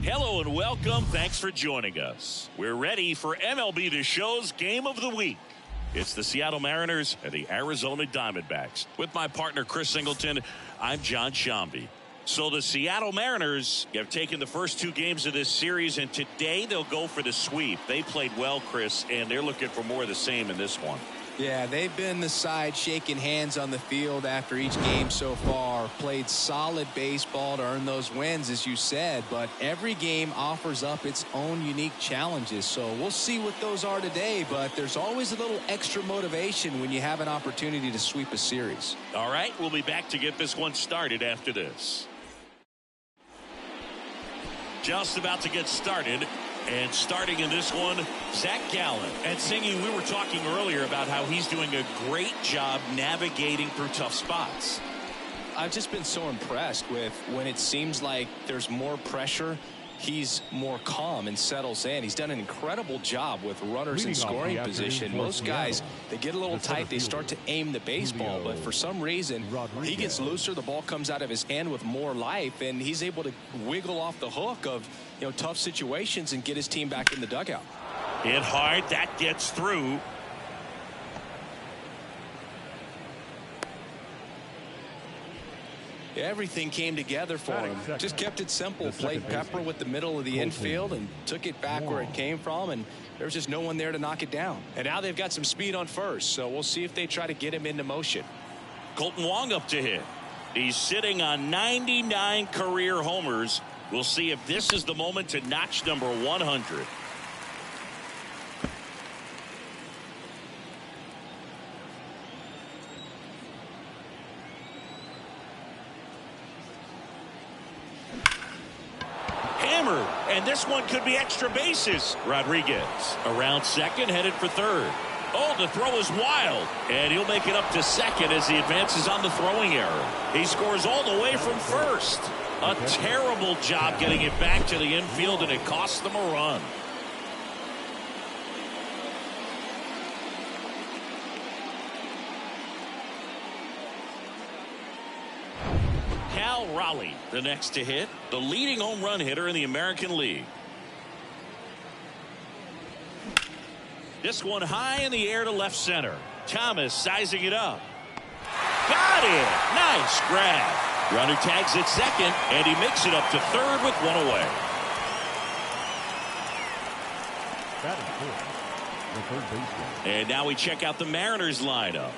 Hello and welcome. Thanks for joining us. We're ready for MLB The Show's Game of the Week. It's the Seattle Mariners and the Arizona Diamondbacks. With my partner, Chris Singleton, I'm John Shambi. So the Seattle Mariners have taken the first two games of this series, and today they'll go for the sweep. They played well, Chris, and they're looking for more of the same in this one. Yeah, they've been the side shaking hands on the field after each game so far. Played solid baseball to earn those wins, as you said, but every game offers up its own unique challenges. So we'll see what those are today, but there's always a little extra motivation when you have an opportunity to sweep a series. All right, we'll be back to get this one started after this. Just about to get started. And starting in this one, Zach Gallen. And Singy, we were talking earlier about how he's doing a great job navigating through tough spots. I've just been so impressed with when it seems like there's more pressure, he's more calm and settles in. He's done an incredible job with runners in scoring position. Most guys, they get a little tight, they start to aim the baseball, but for some reason, he gets looser, the ball comes out of his hand with more life, and he's able to wiggle off the hook of tough situations and get his team back in the dugout. Hit hard, that gets through. Everything came together for him. Just kept it simple. Played pepper with the middle of the infield and took it back where it came from, and there was just no one there to knock it down. And now they've got some speed on first, so we'll see if they try to get him into motion. Kolten Wong up to hit. He's sitting on 99 career homers. We'll see if this is the moment to notch number 100. Hammered, and this one could be extra bases. Rodriguez around second, headed for third. Oh, the throw is wild, and he'll make it up to second as he advances on the throwing error. He scores all the way from first. A terrible job getting it back to the infield, and it costs them a run. Cal Raleigh, the next to hit, the leading home run hitter in the American League. This one high in the air to left center. Thomas sizing it up. Got it! Nice grab. Runner tags at second, and he makes it up to third with one away. And now we check out the Mariners lineup.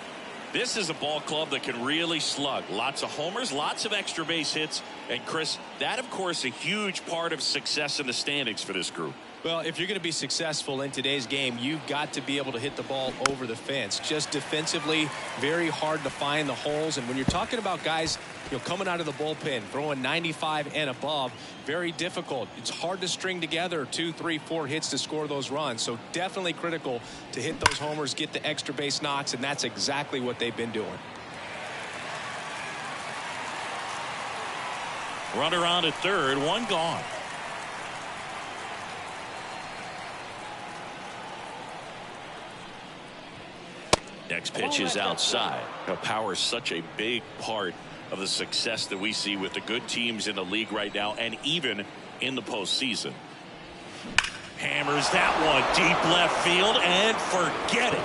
This is a ball club that can really slug. Lots of homers, lots of extra base hits. And Chris, that of course a huge part of success in the standings for this group. Well, if you're going to be successful in today's game, you've got to be able to hit the ball over the fence. Just defensively, very hard to find the holes. And when you're talking about guys, coming out of the bullpen, throwing 95 and above, very difficult. It's hard to string together 2, 3, 4 hits to score those runs. So definitely critical to hit those homers, get the extra base knocks, and that's exactly what they've been doing. Runner on at third, one gone. Next pitch is outside. Power is such a big part of the success that we see with the good teams in the league right now, and even in the postseason. Hammers that one deep left field, and forget it.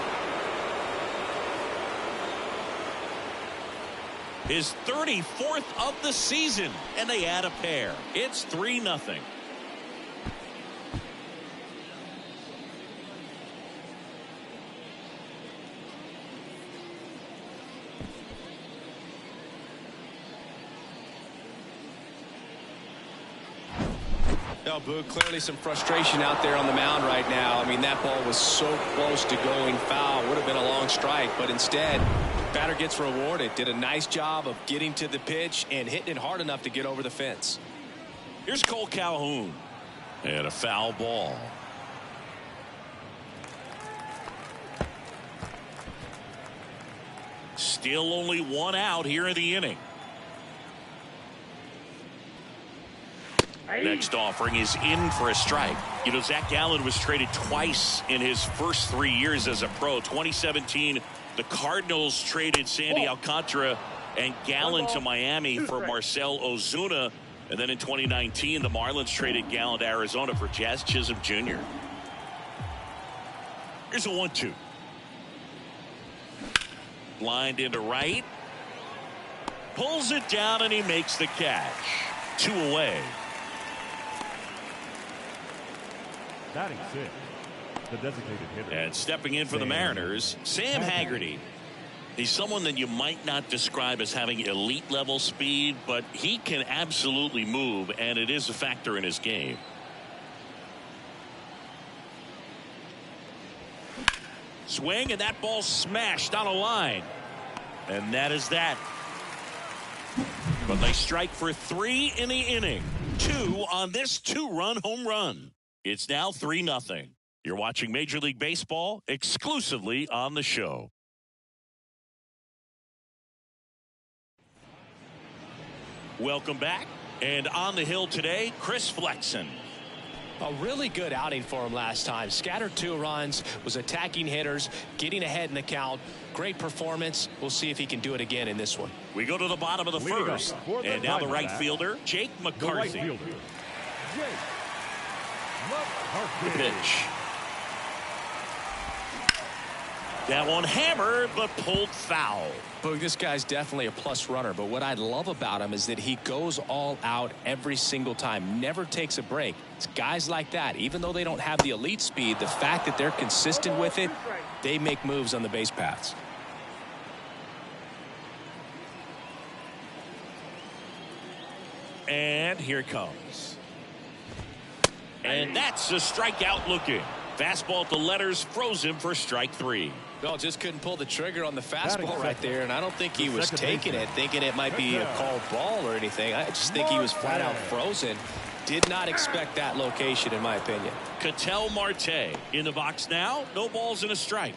His 34th of the season, and they add a pair. It's 3-0. No, Boog, clearly some frustration out there on the mound right now. I mean, that ball was so close to going foul. Would have been a long strike, but instead, batter gets rewarded. Did a nice job of getting to the pitch and hitting it hard enough to get over the fence. Here's Cole Calhoun. And a foul ball. Still only one out here in the inning. Next offering is in for a strike. Zach Gallen was traded twice in his first 3 years as a pro. 2017, the Cardinals traded Sandy Alcantara and Gallen to Miami for Marcell Ozuna. And then in 2019, the Marlins traded Gallen to Arizona for Jazz Chisholm Jr. Here's a 1-2. Lined into right. Pulls it down and he makes the catch. 2 away. Batting 6, the designated hitter. And stepping in for the Mariners, Sam Haggerty. He's someone that you might not describe as having elite level speed, but he can absolutely move, and it is a factor in his game. Swing, and that ball smashed on a line. And that is that. But they strike for 3 in the inning. 2 on this 2-run home run. It's now 3-0. You're watching Major League Baseball exclusively on the show. Welcome back. And on the hill today, Chris Flexen. A really good outing for him last time. Scattered 2 runs, was attacking hitters, getting ahead in the count. Great performance. We'll see if he can do it again in this one. We go to the bottom of the first. And now the right fielder, Jake McCarthy. The pitch. That one hammered, but pulled foul. Boog, this guy's definitely a plus runner, but what I love about him is that he goes all out every single time, never takes a break. It's guys like that, even though they don't have the elite speed, the fact that they're consistent with it, they make moves on the base paths. And here it comes. And that's a strikeout looking. Fastball at the letters, froze him for strike 3. No, just couldn't pull the trigger on the fastball right there, and I don't think he was taking it, thinking it might be a called ball or anything. I just think he was flat out frozen. Did not expect that location, in my opinion. Ketel Marte in the box now. No balls and a strike.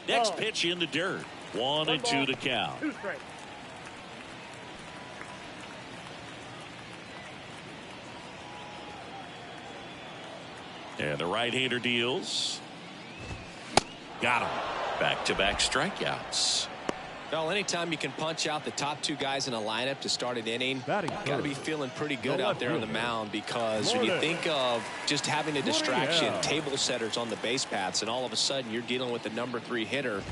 Next pitch in the dirt. 1-2 to count. And the right-hander deals. Got him. Back-to-back strikeouts. Well, anytime you can punch out the top 2 guys in a lineup to start an inning, got to be feeling pretty good out there on the mound, because when you think of just having a distraction, table setters on the base paths, and all of a sudden you're dealing with the number 3 hitter,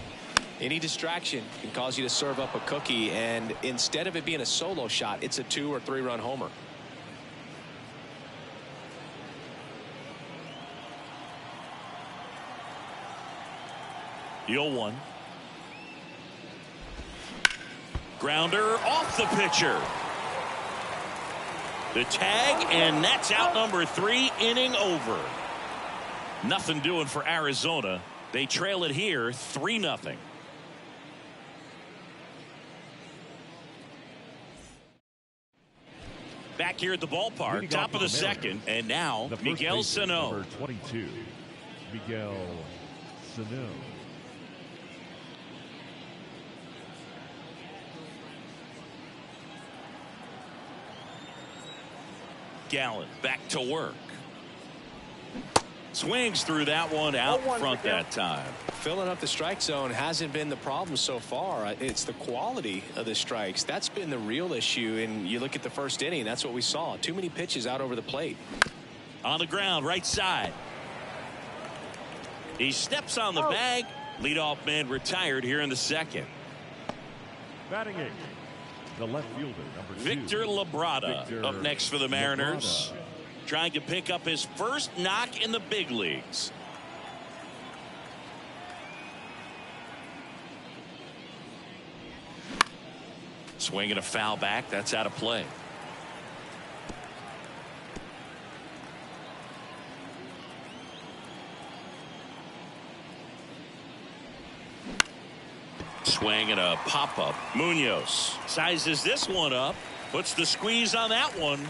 any distraction can cause you to serve up a cookie, and instead of it being a solo shot, it's a 2- or 3-run homer. The 0-1. Grounder off the pitcher. The tag, and that's out number 3, inning over. Nothing doing for Arizona. They trail it here 3-0. Back here at the ballpark, top of the second, and now Miguel Sano. Number 22, Miguel Sano. Gallen back to work. Swings through that one out front that time. Filling up the strike zone hasn't been the problem so far. It's the quality of the strikes. That's been the real issue. And you look at the first inning, that's what we saw. Too many pitches out over the plate. On the ground, right side. He steps on the bag. Leadoff man retired here in the second. Batting 8, the left fielder, number 2, Victor Labrada up next for the Mariners. Trying to pick up his first knock in the big leagues. Swinging a foul back. That's out of play. Swing and a pop-up. Munoz sizes this one up. Puts the squeeze on that one.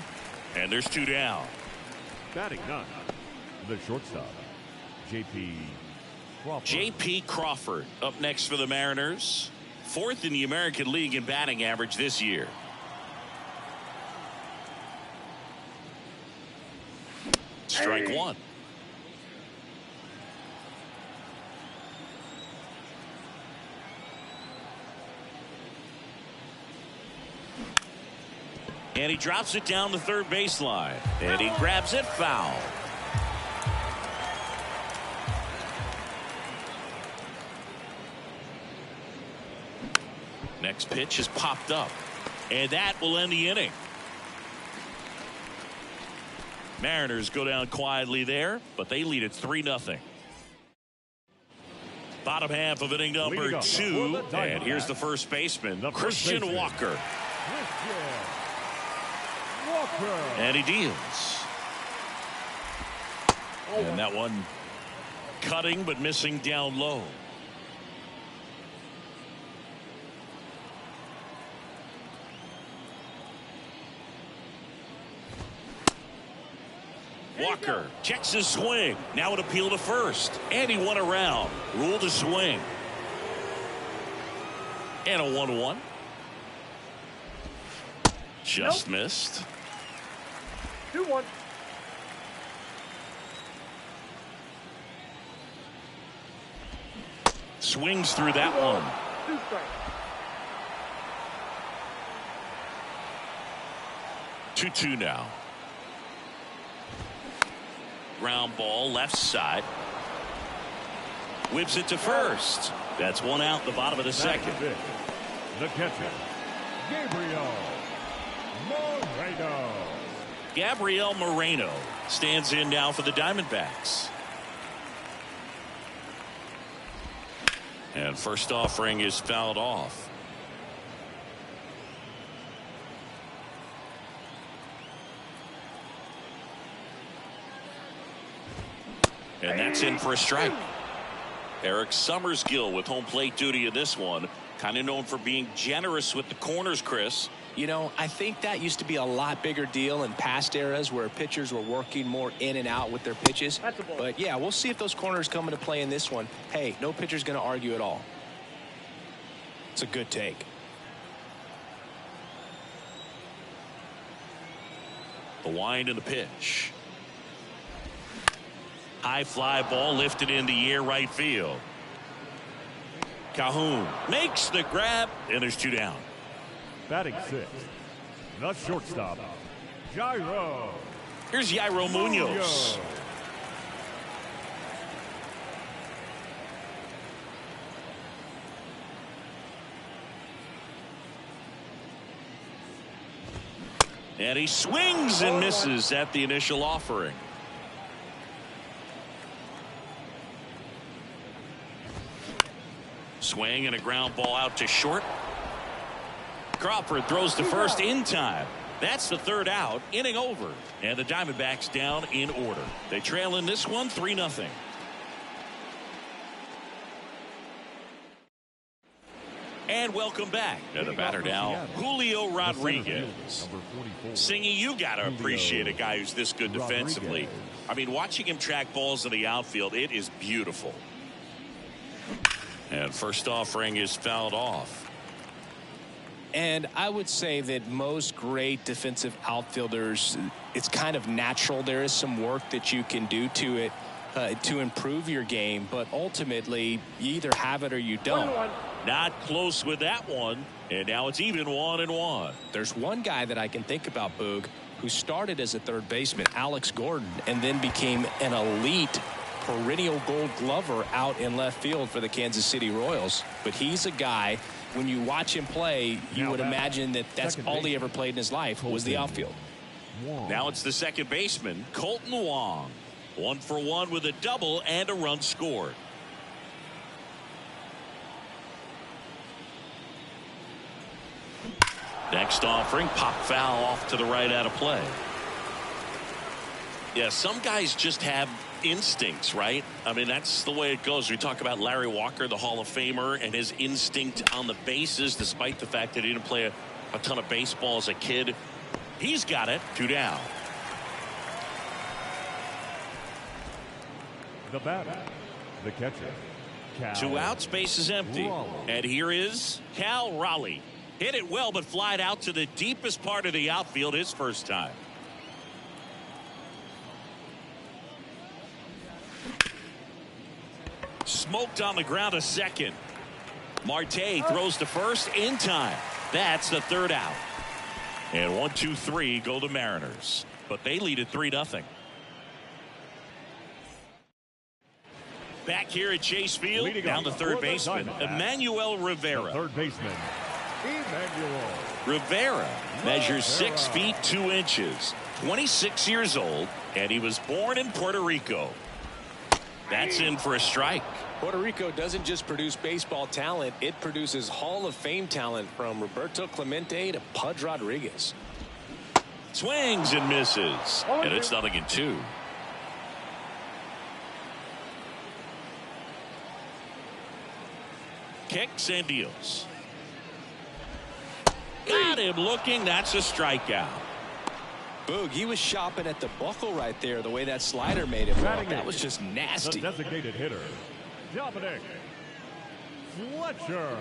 And there's 2 down. Batting 9, the shortstop, J.P. J.P. Crawford up next for the Mariners. 4th in the American League in batting average this year. Strike one. And he drops it down the third baseline. And he grabs it foul. Next pitch is popped up. And that will end the inning. Mariners go down quietly there, but they lead it 3-0. Bottom half of inning number 2. And here's the first baseman, Christian Walker. And he deals. And that one cutting but missing down low. Walker checks his swing. Now an appeal to first. And he won around. Ruled to swing. And a 1-1. Just missed. 2-1. Swings through that one. 2 strikes. 2-2 now. Ground ball left side. Whips it to first. That's one out the bottom of the second. The catcher, Gabriel Moreno stands in now for the Diamondbacks. And first offering is fouled off. And that's in for a strike. Eric Summersgill with home plate duty in this one. Kind of known for being generous with the corners, Chris. You know, I think that used to be a lot bigger deal in past eras where pitchers were working more in and out with their pitches. But yeah, we'll see if those corners come into play in this one. Hey, no pitcher's going to argue at all. It's a good take. The wind and the pitch. High fly ball lifted in the air right field. Calhoun makes the grab, and there's 2 down. Batting 6th, the shortstop, Jairo. Here's Jairo Munoz. And he swings and misses at the initial offering. Swing and a ground ball out to short. Crawford throws to first in time. That's the 3rd out. Inning over. And the Diamondbacks down in order. They trail in this one 3-0. And welcome back. And the batter now, Julio Rodriguez. Singy, you got to appreciate a guy who's this good defensively. I mean, watching him track balls in the outfield, it is beautiful. And first offering is fouled off. And I would say that most great defensive outfielders, it's kind of natural. There is some work that you can do to it to improve your game. But ultimately, you either have it or you don't. Not close with that one. And now it's even 1-1. There's one guy that I can think about, Boog, who started as a third baseman, Alex Gordon, and then became an elite perennial Gold Glover out in left field for the Kansas City Royals. But he's a guy, when you watch him play, you would imagine that that's all he ever played in his life was the outfield. Now it's the second baseman, Colton Wong. 1 for 1 with a double and a run scored. Next offering, pop foul off to the right out of play. Yeah, some guys just have instincts, right? I mean, that's the way it goes. We talk about Larry Walker, the Hall of Famer, and his instinct on the bases, despite the fact that he didn't play a ton of baseball as a kid. He's got it. 2 down. The batter, The catcher, Cal 2 outs, base is empty. Raleigh. And here is Cal Raleigh. Hit it well, but flied out to the deepest part of the outfield his first time. Smoked on the ground, a second. Marte throws to first in time. That's the 3rd out. And 1, 2, 3 go the Mariners. But they lead at 3-0. Back here at Chase Field, Leading down to off third for the baseman, Diamondbacks, Emmanuel Rivera. third baseman, Emmanuel. Rivera measures 6 feet 2 inches, 26 years old, and he was born in Puerto Rico. That's in for a strike. Puerto Rico doesn't just produce baseball talent, it produces Hall of Fame talent, from Roberto Clemente to Pudge Rodriguez. Swings and misses, and it's 0-2. Kicks and deals. Got him looking. That's a strikeout. Boog, he was shopping at the buckle right there, the way that slider made him look. That was just nasty. The designated hitter, Dominic Fletcher.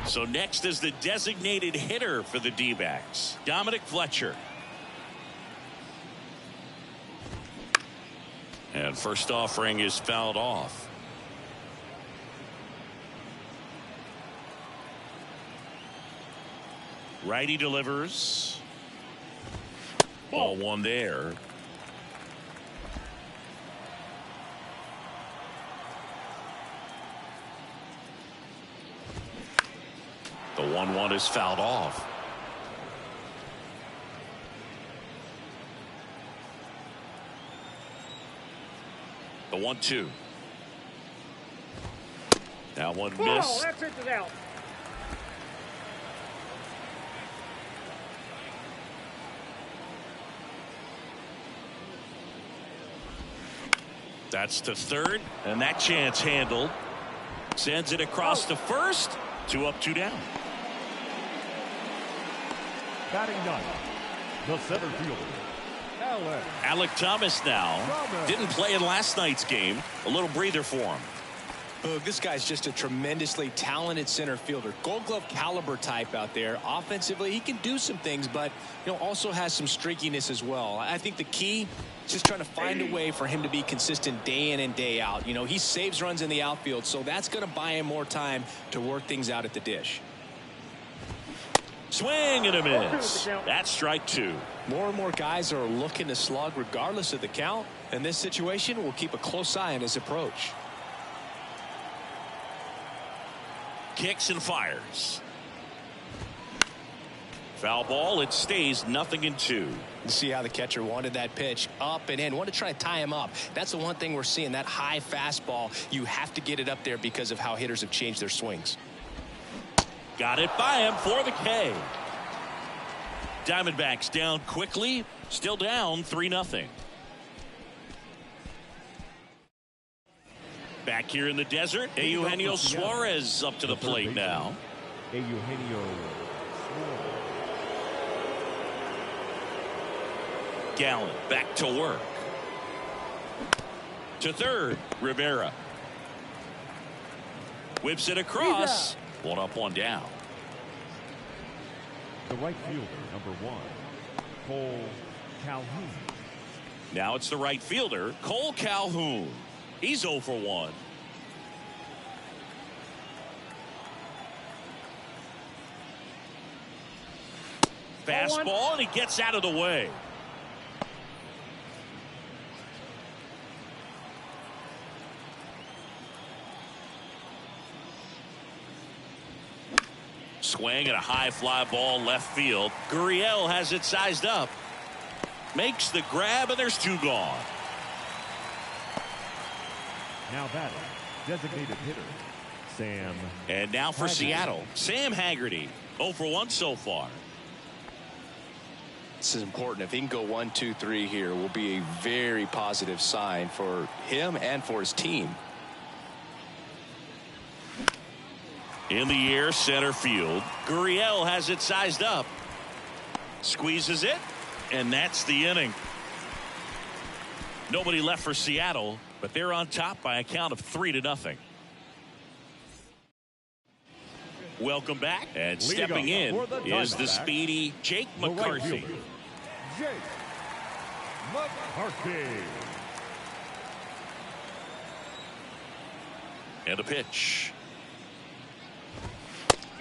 So next is the designated hitter for the D-backs, Dominic Fletcher. And first offering is fouled off. Righty delivers. Ball 1 there. The 1-1 is fouled off. The 1-2. Now one miss. That's it out. That's to third, and that chance handled. Sends it across to first. 2 up, 2 down. Batting ninth, the center fielder, Alec Thomas now. Didn't play in last night's game. A little breather for him. Boog, this guy's just a tremendously talented center fielder. Gold Glove caliber type out there. Offensively, he can do some things, but also has some streakiness as well. I think the key is just trying to find a way for him to be consistent day in and day out. He saves runs in the outfield, so that's going to buy him more time to work things out at the dish. Swing and a miss. That's strike 2. More and more guys are looking to slug regardless of the count. In this situation, we'll keep a close eye on his approach. Kicks and fires. Foul ball. It stays 0-2. You see how the catcher wanted that pitch up and in. Want to try to tie him up. That's the one thing we're seeing. That high fastball, you have to get it up there because of how hitters have changed their swings. Got it by him for the K. Diamondbacks down quickly. Still down 3-0. Back here in the desert, Eugenio Suarez up to the plate now. Eugenio Suarez. Gallen back to work. To third, Rivera. Whips it across. 1 up, 1 down. The right fielder, number 1, Cole Calhoun. Now it's the right fielder, Cole Calhoun. He's 0 for 1. Fastball, and he gets out of the way. Swing and a high fly ball left field. Gurriel has it sized up. Makes the grab, and there's 2 gone. Now batting, designated hitter, Sam. And now for Haggerty. Seattle, Sam Haggerty. 0 for 1 so far. This is important. If he can go 1, 2, 3 here, will be a very positive sign for him and for his team. In the air, center field. Gurriel has it sized up. Squeezes it, and that's the inning. Nobody left for Seattle, but they're on top by a count of 3-0. Welcome back, and stepping in is the speedy Jake McCarthy. Jake McCarthy. And a pitch.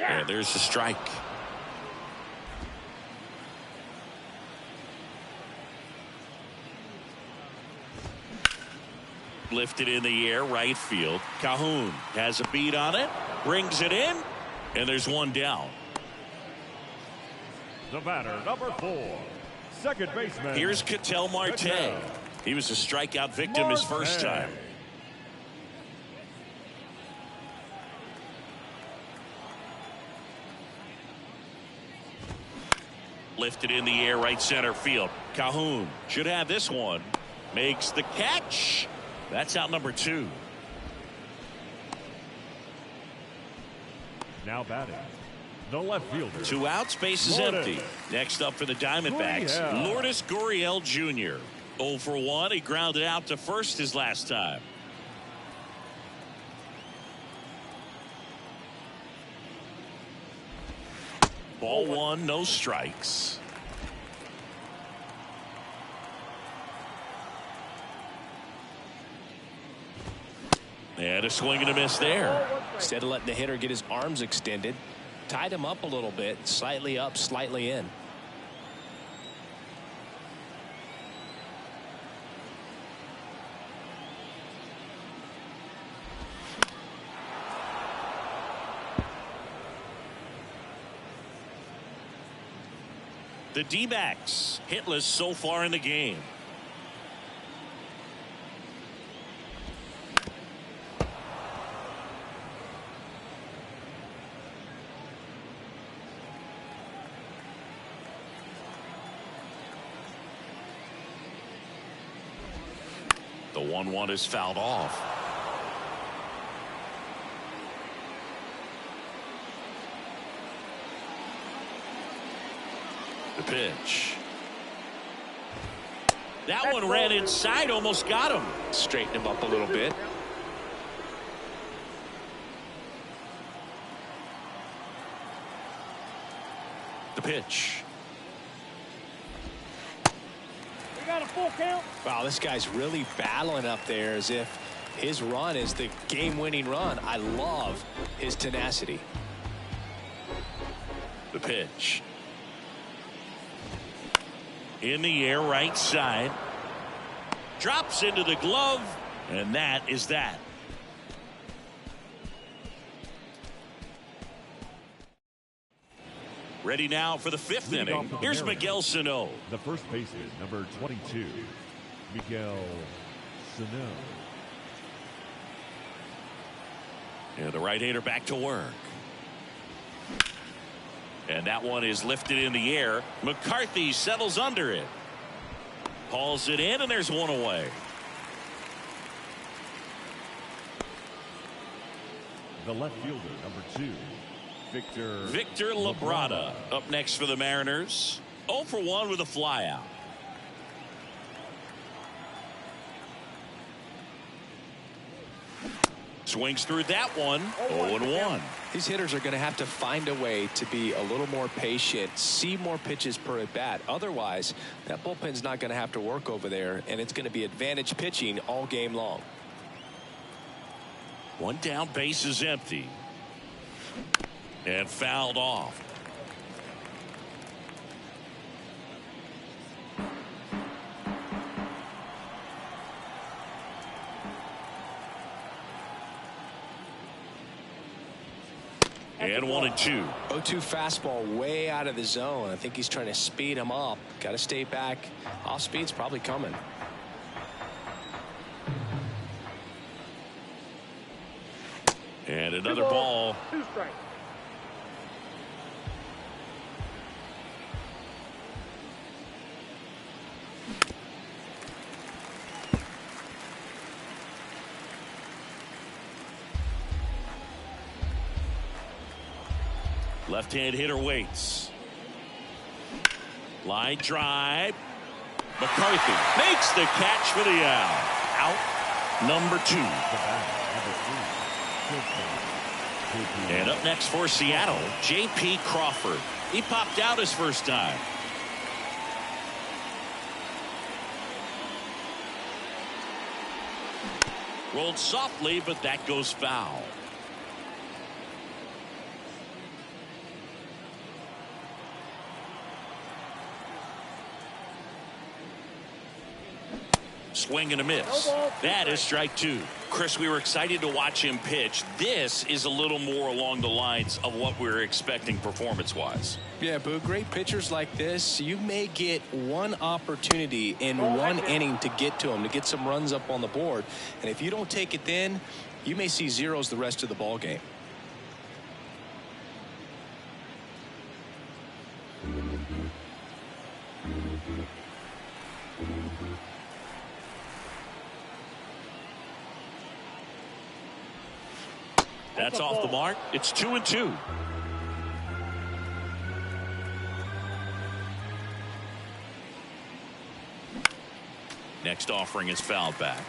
And there's the strike. Lifted in the air, right field. Calhoun has a beat on it, brings it in, and there's one down. The batter, number 4, second baseman. Here's Ketel Marte. He was a strikeout victim his first time. Lifted in the air, right center field. Calhoun should have this one. Makes the catch. That's out number 2. Now batting, the left fielder. 2 outs, base is empty. Next up for the Diamondbacks, Lourdes Gurriel Jr. 0 for 1. He grounded out to first his last time. Ball 1, no strikes. And a swing and a miss there. Instead of letting the hitter get his arms extended, tied him up a little bit, slightly up, slightly in. The D-backs hitless so far in the game. The 1-1 is fouled off. The pitch. That one ran inside, almost got him. Straighten him up a little bit. The pitch. We got a full count. Wow, this guy's really battling up there as if his run is the game-winning run. I love his tenacity. The pitch. In the air, right side. Drops into the glove, and that is that. Ready now for the 5th inning. Here's Miguel Sano. The first baseman, number 22, Miguel Sano. And the right-hander back to work. And that one is lifted in the air. McCarthy settles under it. Hauls it in, and there's one away. The left fielder, number 2, Victor Labrada up next for the Mariners. 0 for 1 with a flyout. Swings through that one. 0-1. These hitters are going to have to find a way to be a little more patient, see more pitches per at bat. Otherwise, that bullpen's not going to have to work over there, and it's going to be advantage pitching all game long. One down, base is empty. And fouled off. And 1-2. 0-2 fastball way out of the zone. I think he's trying to speed him up. Got to stay back. Off speed's probably coming. And another ball. 2 strikes. Left-hand hitter waits. Line drive. McCarthy makes the catch for the out. Out number 2. And up next for Seattle, J.P. Crawford. He popped out his first time. Rolled softly, but that goes foul. Swing and a miss. That is strike 2. Chris, we were excited to watch him pitch. This is a little more along the lines of what we were expecting performance-wise. Yeah, Boo, great pitchers like this, you may get one opportunity in one inning to get to them, to get some runs up on the board. And if you don't take it then, you may see zeros the rest of the ball game. That's off the mark. It's 2-2. Next offering is fouled back.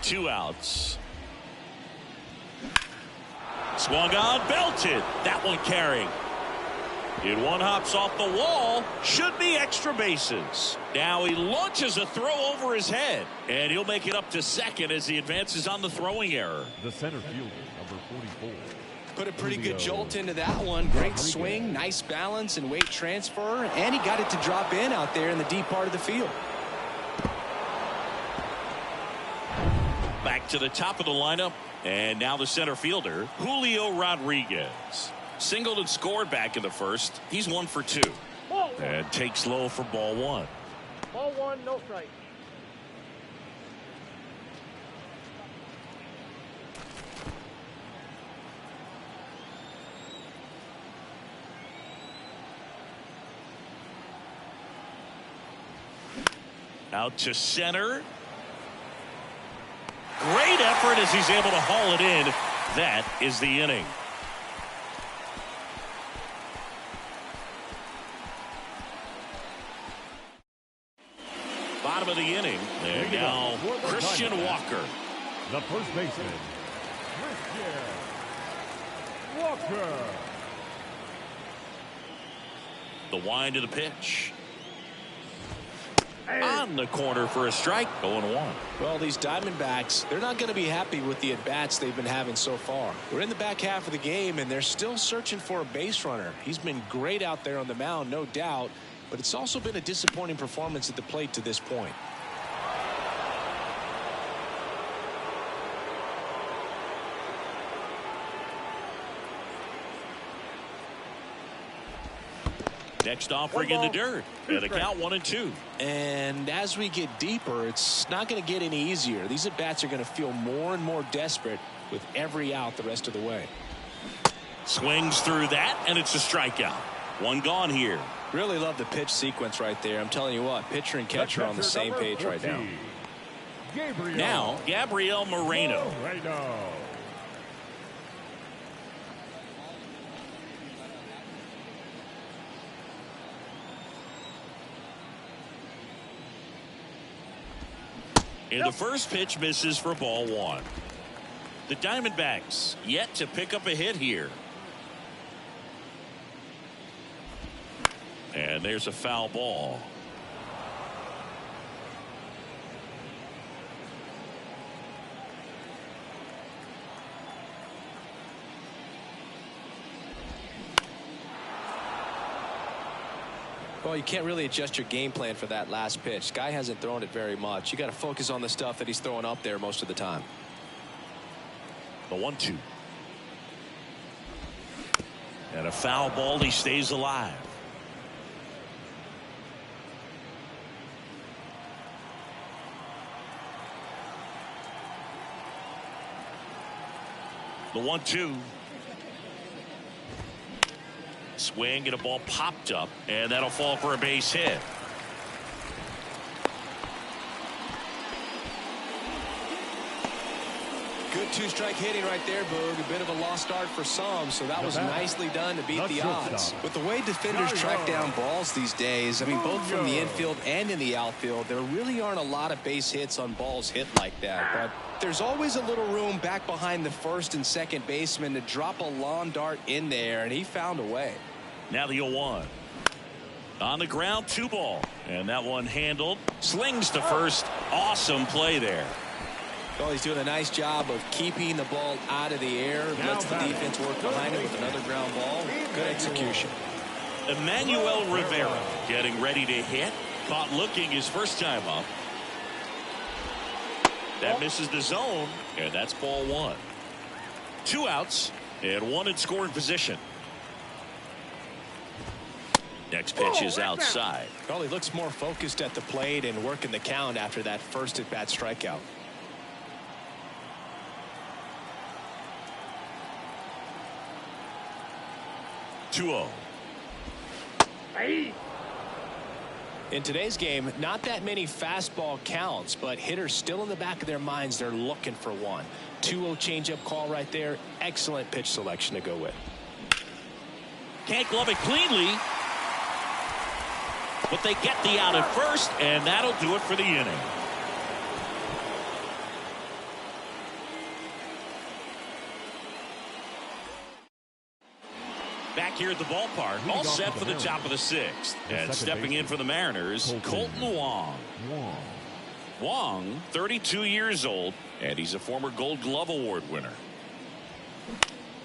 Two outs. Swung on, belted. That one carrying. It one hops off the wall. Should be extra bases. Now he launches a throw over his head. And he'll make it up to second as he advances on the throwing error. The center fielder, number 44. Put a pretty good jolt into that one. Great swing, nice balance and weight transfer. And he got it to drop in out there in the deep part of the field. Back to the top of the lineup. And now the center fielder, Julio Rodriguez. Singled and scored back in the first. He's 1 for 2. And takes low for ball 1. Ball 1, no strike. Out to center. Great effort as he's able to haul it in. That is the inning. Bottom of the inning. And now Christian Walker. The first baseman, Christian Walker. The wind of the pitch. On the corner for a strike. 0-1. Well, these Diamondbacks, they're not going to be happy with the at-bats they've been having so far. We're in the back half of the game, and they're still searching for a base runner. He's been great out there on the mound, no doubt, but it's also been a disappointing performance at the plate to this point. Next offering in the dirt. And the count 1-2. And as we get deeper, it's not going to get any easier. These at-bats are going to feel more and more desperate with every out the rest of the way. Swings through that, and it's a strikeout. One gone here. Really love the pitch sequence right there. I'm telling you what, pitcher and catcher are on the same page right now. Now, Gabriel Moreno. And the first pitch misses for ball 1. The Diamondbacks yet to pick up a hit here. And there's a foul ball. Well, you can't really adjust your game plan for that last pitch. Guy hasn't thrown it very much. You got to focus on the stuff that he's throwing up there most of the time. The 1-2. And a foul ball. He stays alive. The 1-2. Swing and a ball popped up, and that'll fall for a base hit. Good two-strike hitting right there, Boog. A bit of a lost start for some, so that was nicely done to beat the odds. With the way defenders track down balls these days, I mean, both from the infield and in the outfield, there really aren't a lot of base hits on balls hit like that. But there's always a little room back behind the first and second baseman to drop a lawn dart in there, and he found a way. Now the 0-1. On the ground, 2 ball. And that one handled. Slings to first. Awesome play there. Well, he's doing a nice job of keeping the ball out of the air. Lets the defense work behind it with another ground ball. Good execution. Emmanuel Rivera getting ready to hit. Caught looking his first time up. That misses the zone, and that's ball 1. 2 outs and 1 in scoring position. Next pitch is outside. Well, he looks more focused at the plate and working the count after that first at-bat strikeout. Two-0. In today's game, not that many fastball counts, but hitters still in the back of their minds, they're looking for one. 2-0 changeup call right there. Excellent pitch selection to go with. Can't glove it cleanly. But they get the out at first, and that'll do it for the inning. Back here at the ballpark, all set for the top of the 6th. And stepping in for the Mariners, Colton Wong. Wong, 32 years old, and he's a former Gold Glove Award winner.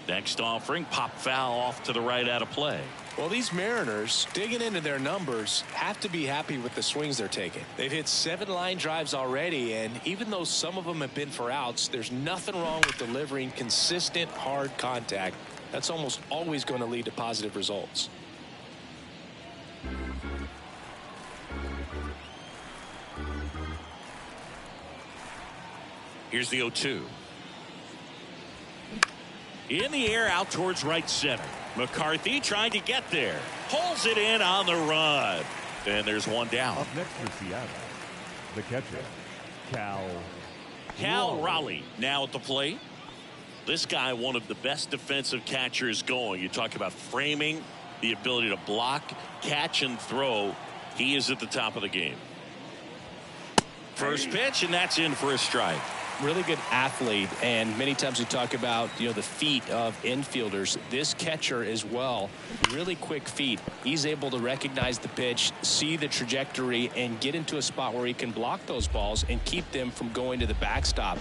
Next offering, pop foul off to the right out of play. Well, these Mariners, digging into their numbers, have to be happy with the swings they're taking. They've hit 7 line drives already, and even though some of them have been for outs, there's nothing wrong with delivering consistent, hard contact. That's almost always going to lead to positive results. Here's the 0-2. In the air out towards right center. McCarthy trying to get there. Pulls it in on the run. And there's one down. Up next for Seattle, the catcher, Cal Raleigh now at the plate. This guy, one of the best defensive catchers going. You talk about framing, the ability to block, catch, and throw. He is at the top of the game. First pitch, and that's in for a strike. Really good athlete, and many times we talk about the feet of infielders. This catcher as well, really quick feet. He's able to recognize the pitch, see the trajectory, and get into a spot where he can block those balls and keep them from going to the backstop.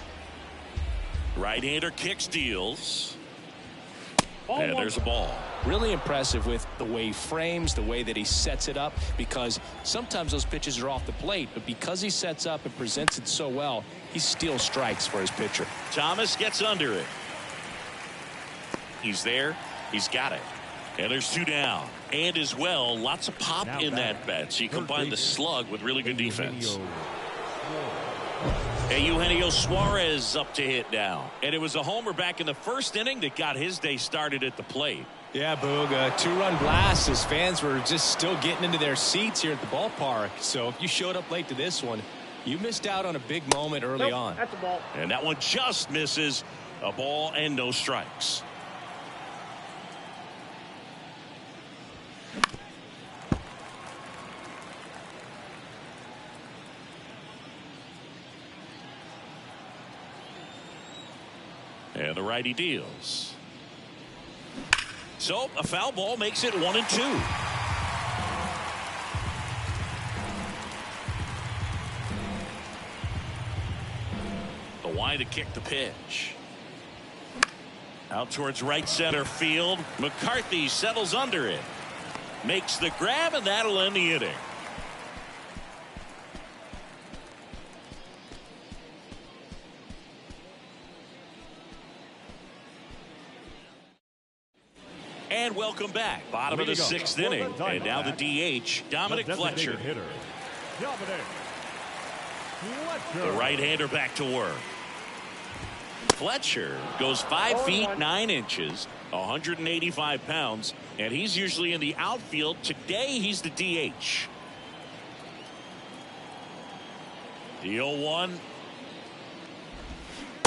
Right-hander kicks, deals. And there's a ball. Really impressive with the way he frames, the way that he sets it up, because sometimes those pitches are off the plate, but because he sets up and presents it so well, he steals strikes for his pitcher. Thomas gets under it. He's there. He's got it. And there's 2 down. And as well, lots of pop in that bat. So you combine the slug with really good defense. And Eugenio Suarez up to hit now. And it was a homer back in the first inning that got his day started at the plate. Yeah, Boog, a 2-run blast. His fans were just still getting into their seats here at the ballpark. So if you showed up late to this one, you missed out on a big moment early on. That's a ball. And that one just misses. A ball and no strikes. And the righty deals. So a foul ball makes it 1-2. The wide to kick the pitch. Out towards right center field. McCarthy settles under it. Makes the grab, and that'll end the inning. And welcome back. Bottom of the 6th inning. And now the DH, Dominic Fletcher. The right-hander back to work. Fletcher goes 5 feet 9 inches, 185 pounds, and he's usually in the outfield. Today he's the DH. The 0-1.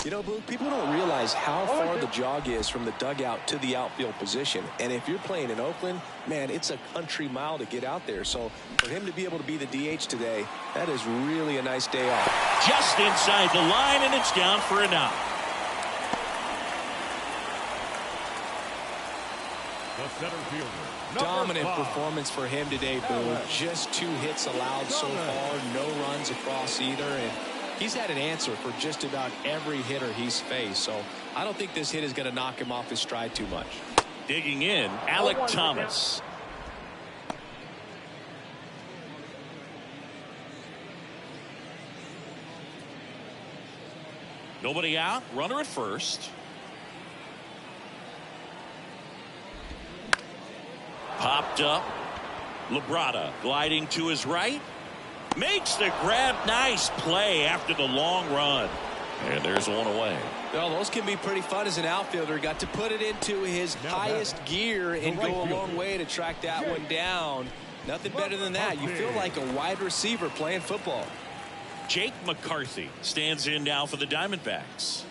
You know, Blue, people don't realize how far the jog is from the dugout to the outfield position. And if you're playing in Oakland, man, it's a country mile to get out there. So for him to be able to be the DH today, that is really a nice day off. Just inside the line, and it's down for a knock. The center fielder, Dominant 5. performance for him today, Boo. Just 2 hits allowed so far, no runs across either, and he's had an answer for just about every hitter he's faced. So I don't think this hit is going to knock him off his stride too much. Digging in, Alec Thomas. Nobody out, runner at first. Popped up. Labrada gliding to his right. Makes the grab. Nice play after the long run. And there's one away. Well, those can be pretty fun as an outfielder. Got to put it into his highest gear and go a long way to track that one down. Nothing better than that. You feel like a wide receiver playing football. Jake McCarthy stands in now for the Diamondbacks.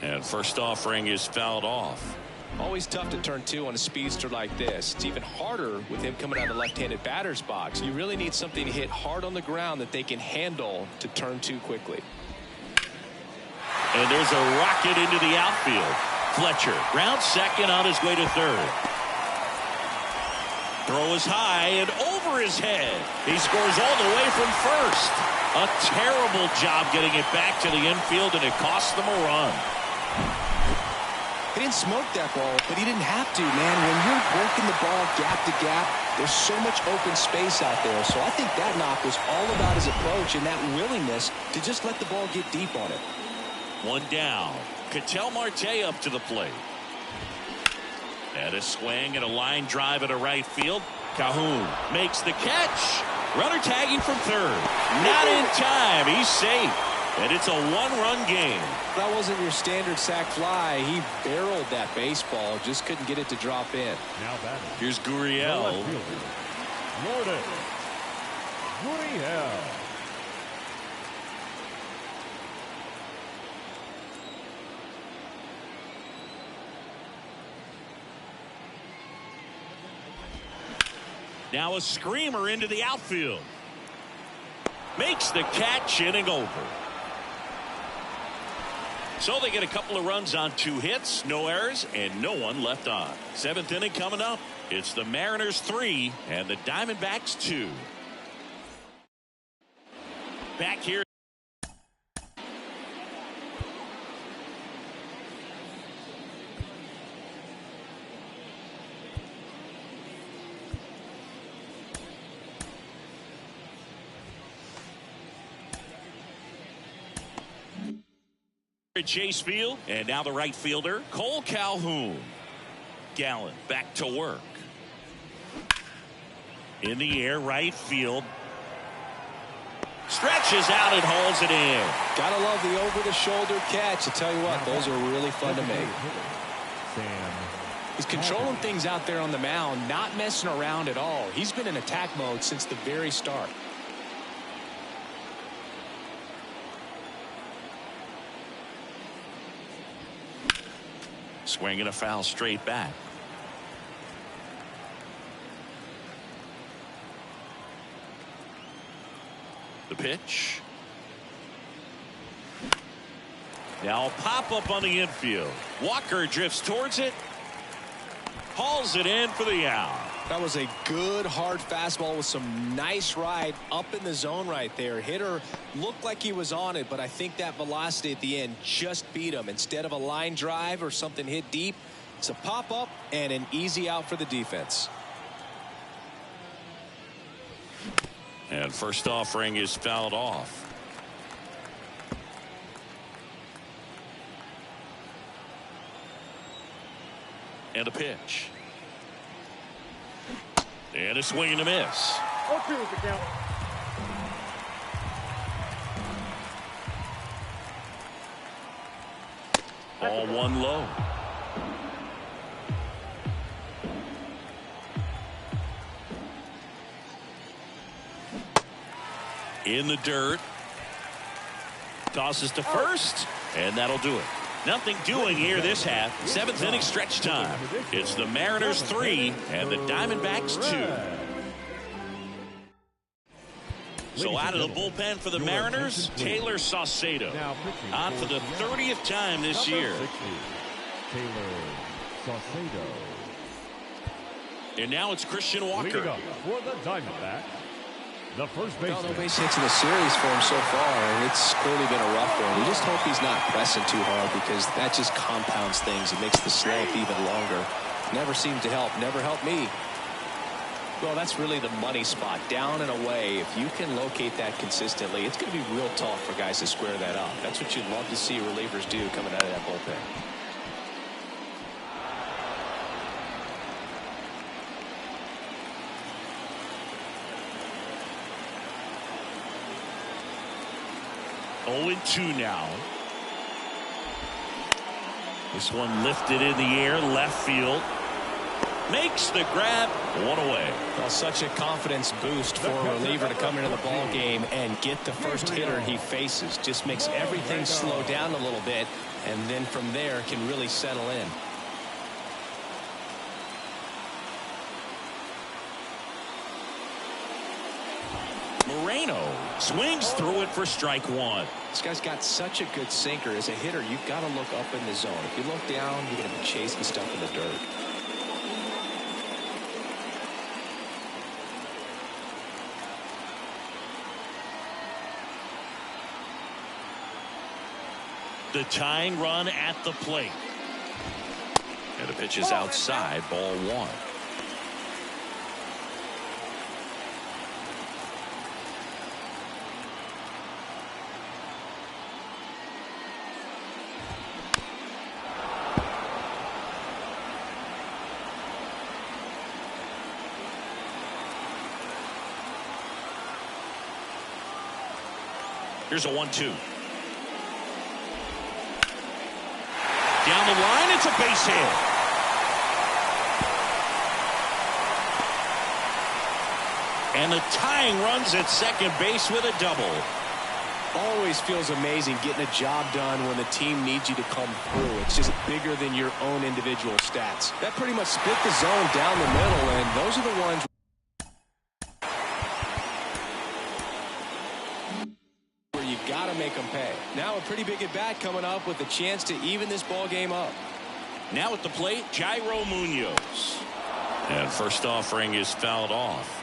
And first offering is fouled off. Always tough to turn 2 on a speedster like this. It's even harder with him coming out of the left-handed batter's box. You really need something to hit hard on the ground that they can handle to turn 2 quickly. And there's a rocket into the outfield. Fletcher rounds second on his way to third. Throw is high and over his head. He scores all the way from first. A terrible job getting it back to the infield, and it cost them a run. He didn't smoke that ball, but he didn't have to, man. When you're working the ball gap to gap, there's so much open space out there. So I think that knock was all about his approach and that willingness to just let the ball get deep on it. One down. Ketel Marte up to the plate. And a swing and a line drive at a right field. Calhoun makes the catch. Runner tagging from third. Not in time. He's safe. And it's a 1-run game. That wasn't your standard sac fly. He barreled that baseball. Just couldn't get it to drop in. Now batting. Here's Gurriel. Gurriel. Now a screamer into the outfield. Makes the catch, inning over. So they get a couple of runs on 2 hits, no errors, and no one left on. 7th inning coming up. It's the Mariners 3 and the Diamondbacks 2. Back here. At Chase Field, and now the right fielder, Cole Calhoun. Gallen back to work. In the air, right field. Stretches out and hauls it in. Gotta love the over-the-shoulder catch. I tell you what, those are really fun to make. He's controlling things out there on the mound, not messing around at all. He's been in attack mode since the very start. Swinging a foul straight back. The pitch. Now a pop up on the infield. Walker drifts towards it. Hauls it in for the out. That was a good hard fastball with some nice ride up in the zone right there. Hitter looked like he was on it, but I think that velocity at the end just beat him. Instead of a line drive or something hit deep, it's a pop up and an easy out for the defense. And first offering is fouled off. And a pitch. And a swing and a miss. 0-2 is the count. Ball 1 low. In the dirt. Tosses to first, and that'll do it. Nothing doing here this half. 7th inning stretch time. It's the Mariners 3 and the Diamondbacks 2. So out of the bullpen for the Mariners, Taylor Saucedo. On for the 30th time this year. Taylor Saucedo. And now it's Christian Walker. Leading up for the Diamondbacks, the first baseman. No base hits in the series for him so far, and it's clearly been a rough one. We just hope he's not pressing too hard, because that just compounds things. It makes the slope even longer. Never seemed to help. Never helped me. Well, that's really the money spot, down and away. If you can locate that consistently, it's going to be real tough for guys to square that up. That's what you'd love to see relievers do coming out of that bullpen. Oh, 2 now. This one lifted in the air, left field. Makes the grab, one away. Well, such a confidence boost for a reliever to come into the ball game and get the first hitter he faces. Just makes everything slow down a little bit, and then from there can really settle in. Moreno swings through it for strike 1. This guy's got such a good sinker. As a hitter, you've got to look up in the zone. If you look down, you're going to be chasing stuff in the dirt. The tying run at the plate. And the pitch is outside, ball 1. Here's a 1-2. Down the line, it's a base hit. And the tying runs at second base with a double. Always feels amazing getting a job done when the team needs you to come through. It's just bigger than your own individual stats. That pretty much split the zone down the middle, and those are the ones where you've got to make them pay. Now a pretty big at bat coming up with a chance to even this ball game up. Now at the plate, Jairo Munoz. And first offering is fouled off.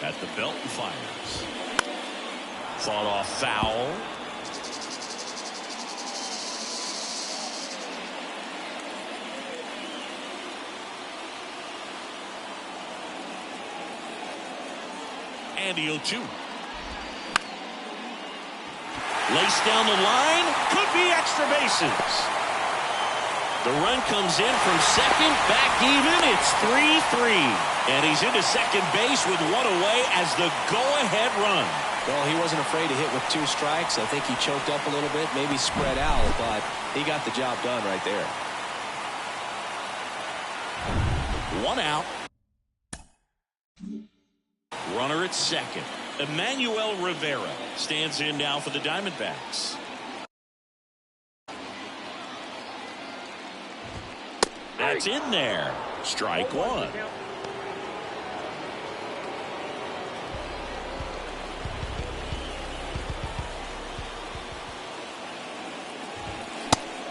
At the belt and fires. Fought off foul. And the 0-2. Laced down the line. Could be extra bases. The run comes in from second. Back even. It's 3-3. And he's into second base with one away as the go-ahead run. Well, he wasn't afraid to hit with 2 strikes. I think he choked up a little bit, maybe spread out, but he got the job done right there. 1 out. Runner at second. Emmanuel Rivera stands in now for the Diamondbacks. That's in there. Strike 1.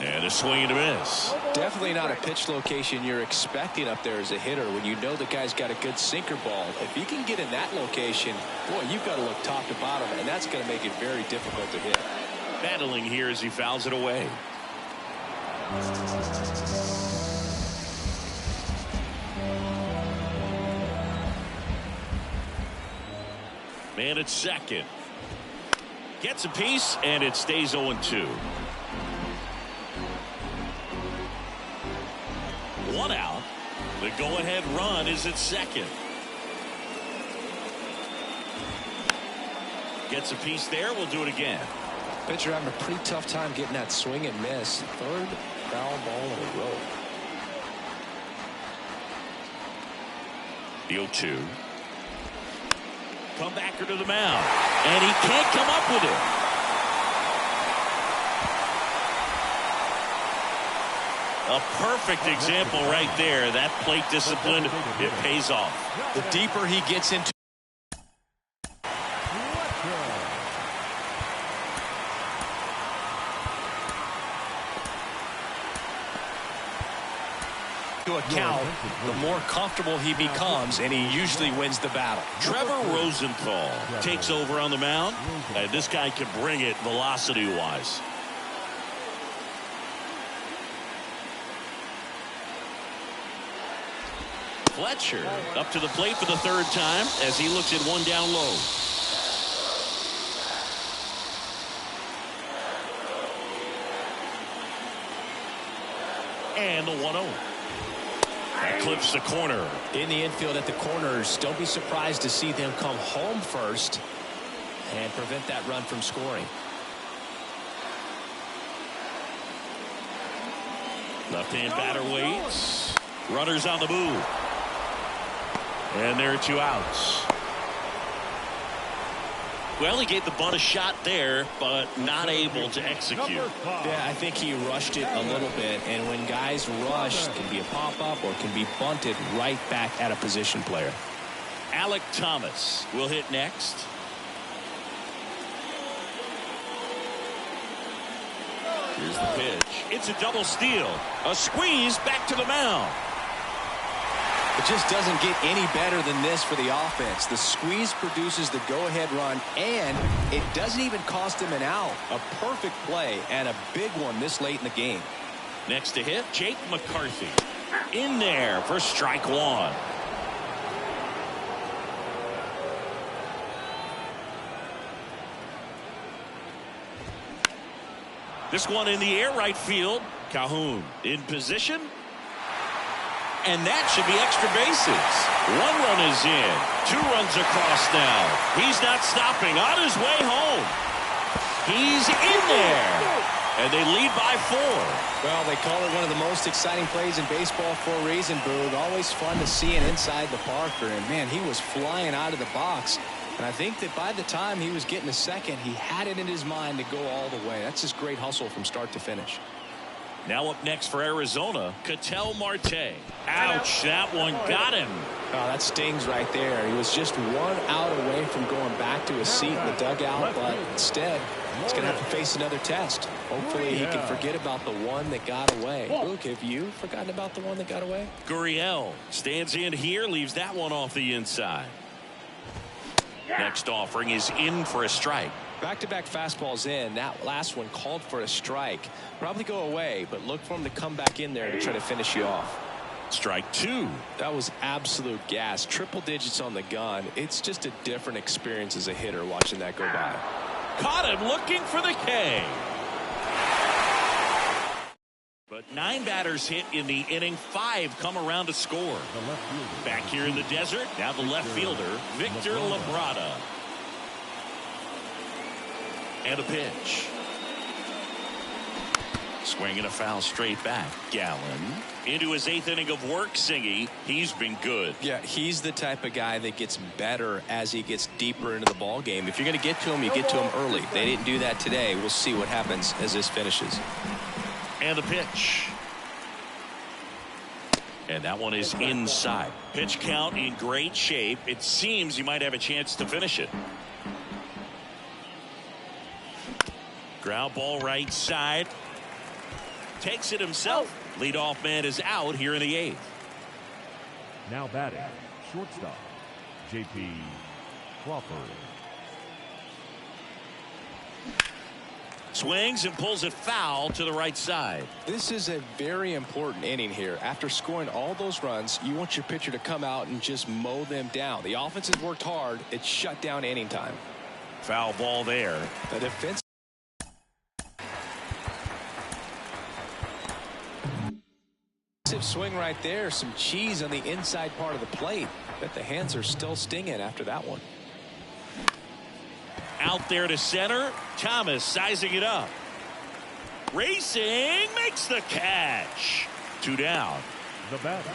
And a swing and a miss. Definitely not a pitch location you're expecting up there as a hitter when you know the guy's got a good sinker ball. If you can get in that location, boy, you've got to look top to bottom, and that's going to make it very difficult to hit. Battling here as he fouls it away. Man at second. Gets a piece, and it stays 0-2. 1 out. The go-ahead run is at second. Gets a piece there. We'll do it again. Pitcher having a pretty tough time getting that swing and miss. Third foul ball in a row. The 0-2. Come back to the mound. And he can't come up with it. A perfect example right there. That plate discipline, it pays off. The deeper he gets into account, the more comfortable he becomes, and he usually wins the battle. Trevor Rosenthal takes over on the mound. This guy can bring it velocity-wise. Fletcher up to the plate for the third time as he looks at one down low. And the 1-0. That clips the corner. In the infield at the corners, don't be surprised to see them come home first and prevent that run from scoring. Left-hand batter waits. Runners on the move. And there are 2 outs. Well, he gave the bunt a shot there, but not able to execute. Yeah, I think he rushed it a little bit, and when guys rush, it can be a pop-up or it can be bunted right back at a position player. Alec Thomas will hit next. Here's the pitch. It's a double steal. A squeeze back to the mound. It just doesn't get any better than this for the offense. The squeeze produces the go-ahead run, and it doesn't even cost him an out. A perfect play and a big one this late in the game. Next to hit, Jake McCarthy. In there for strike 1. This one in the air, right field. Calhoun in position. And that should be extra bases. 1 run is in. 2 runs across now. He's not stopping. On his way home. He's in there. And they lead by 4. Well, they call it one of the most exciting plays in baseball for a reason, Boog. Always fun to see an inside the Parker. And, man, he was flying out of the box. And I think that by the time he was getting to second, he had it in his mind to go all the way. That's just great hustle from start to finish. Now up next for Arizona, Ketel Marte. Ouch, that one got him. Oh, that stings right there. He was just 1 out away from going back to his seat in the dugout, but instead, he's going to have to face another test. Hopefully he can forget about the one that got away. Luke, have you forgotten about the one that got away? Gurriel stands in here, leaves that one off the inside. Next offering is in for a strike. Back-to-back fastballs in. That last one called for a strike. Probably go away, but look for him to come back in there to try to finish you off. Strike 2. That was absolute gas. Triple digits on the gun. It's just a different experience as a hitter watching that go by. Caught him looking for the K. But 9 batters hit in the inning. 5 come around to score. Back here in the desert, now the left fielder, Victor Labrada. And a pitch. Swinging a foul straight back. Gallen into his 8th inning of work. Singy, he's been good. Yeah, he's the type of guy that gets better as he gets deeper into the ball game. If you're going to get to him, you get to him early. They didn't do that today. We'll see what happens as this finishes. And the pitch. And that one is inside. Pitch count in great shape. It seems you might have a chance to finish it. Ground ball right side. Takes it himself. Leadoff man is out here in the 8th. Now batting, shortstop, J.P. Crawford. Swings and pulls it foul to the right side. This is a very important inning here. After scoring all those runs, you want your pitcher to come out and just mow them down. The offense has worked hard. It's shut down inning time. Foul ball there. The defense. Swing right there. Some cheese on the inside part of the plate. Bet the hands are still stinging after that one. Out there to center. Thomas sizing it up. Racing, makes the catch. 2 down. The batter,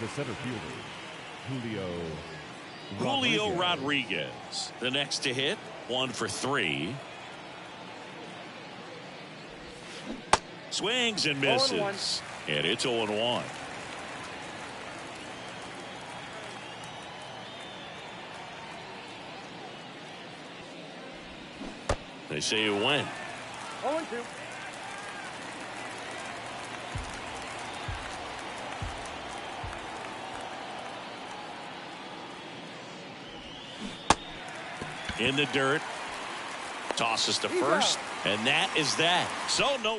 the center fielder, Julio Rodriguez. The next to hit, 1 for 3. Swings and misses. And it's 0-1. They say you win. 0-2. In the dirt. Tosses to first. And that is that. So no.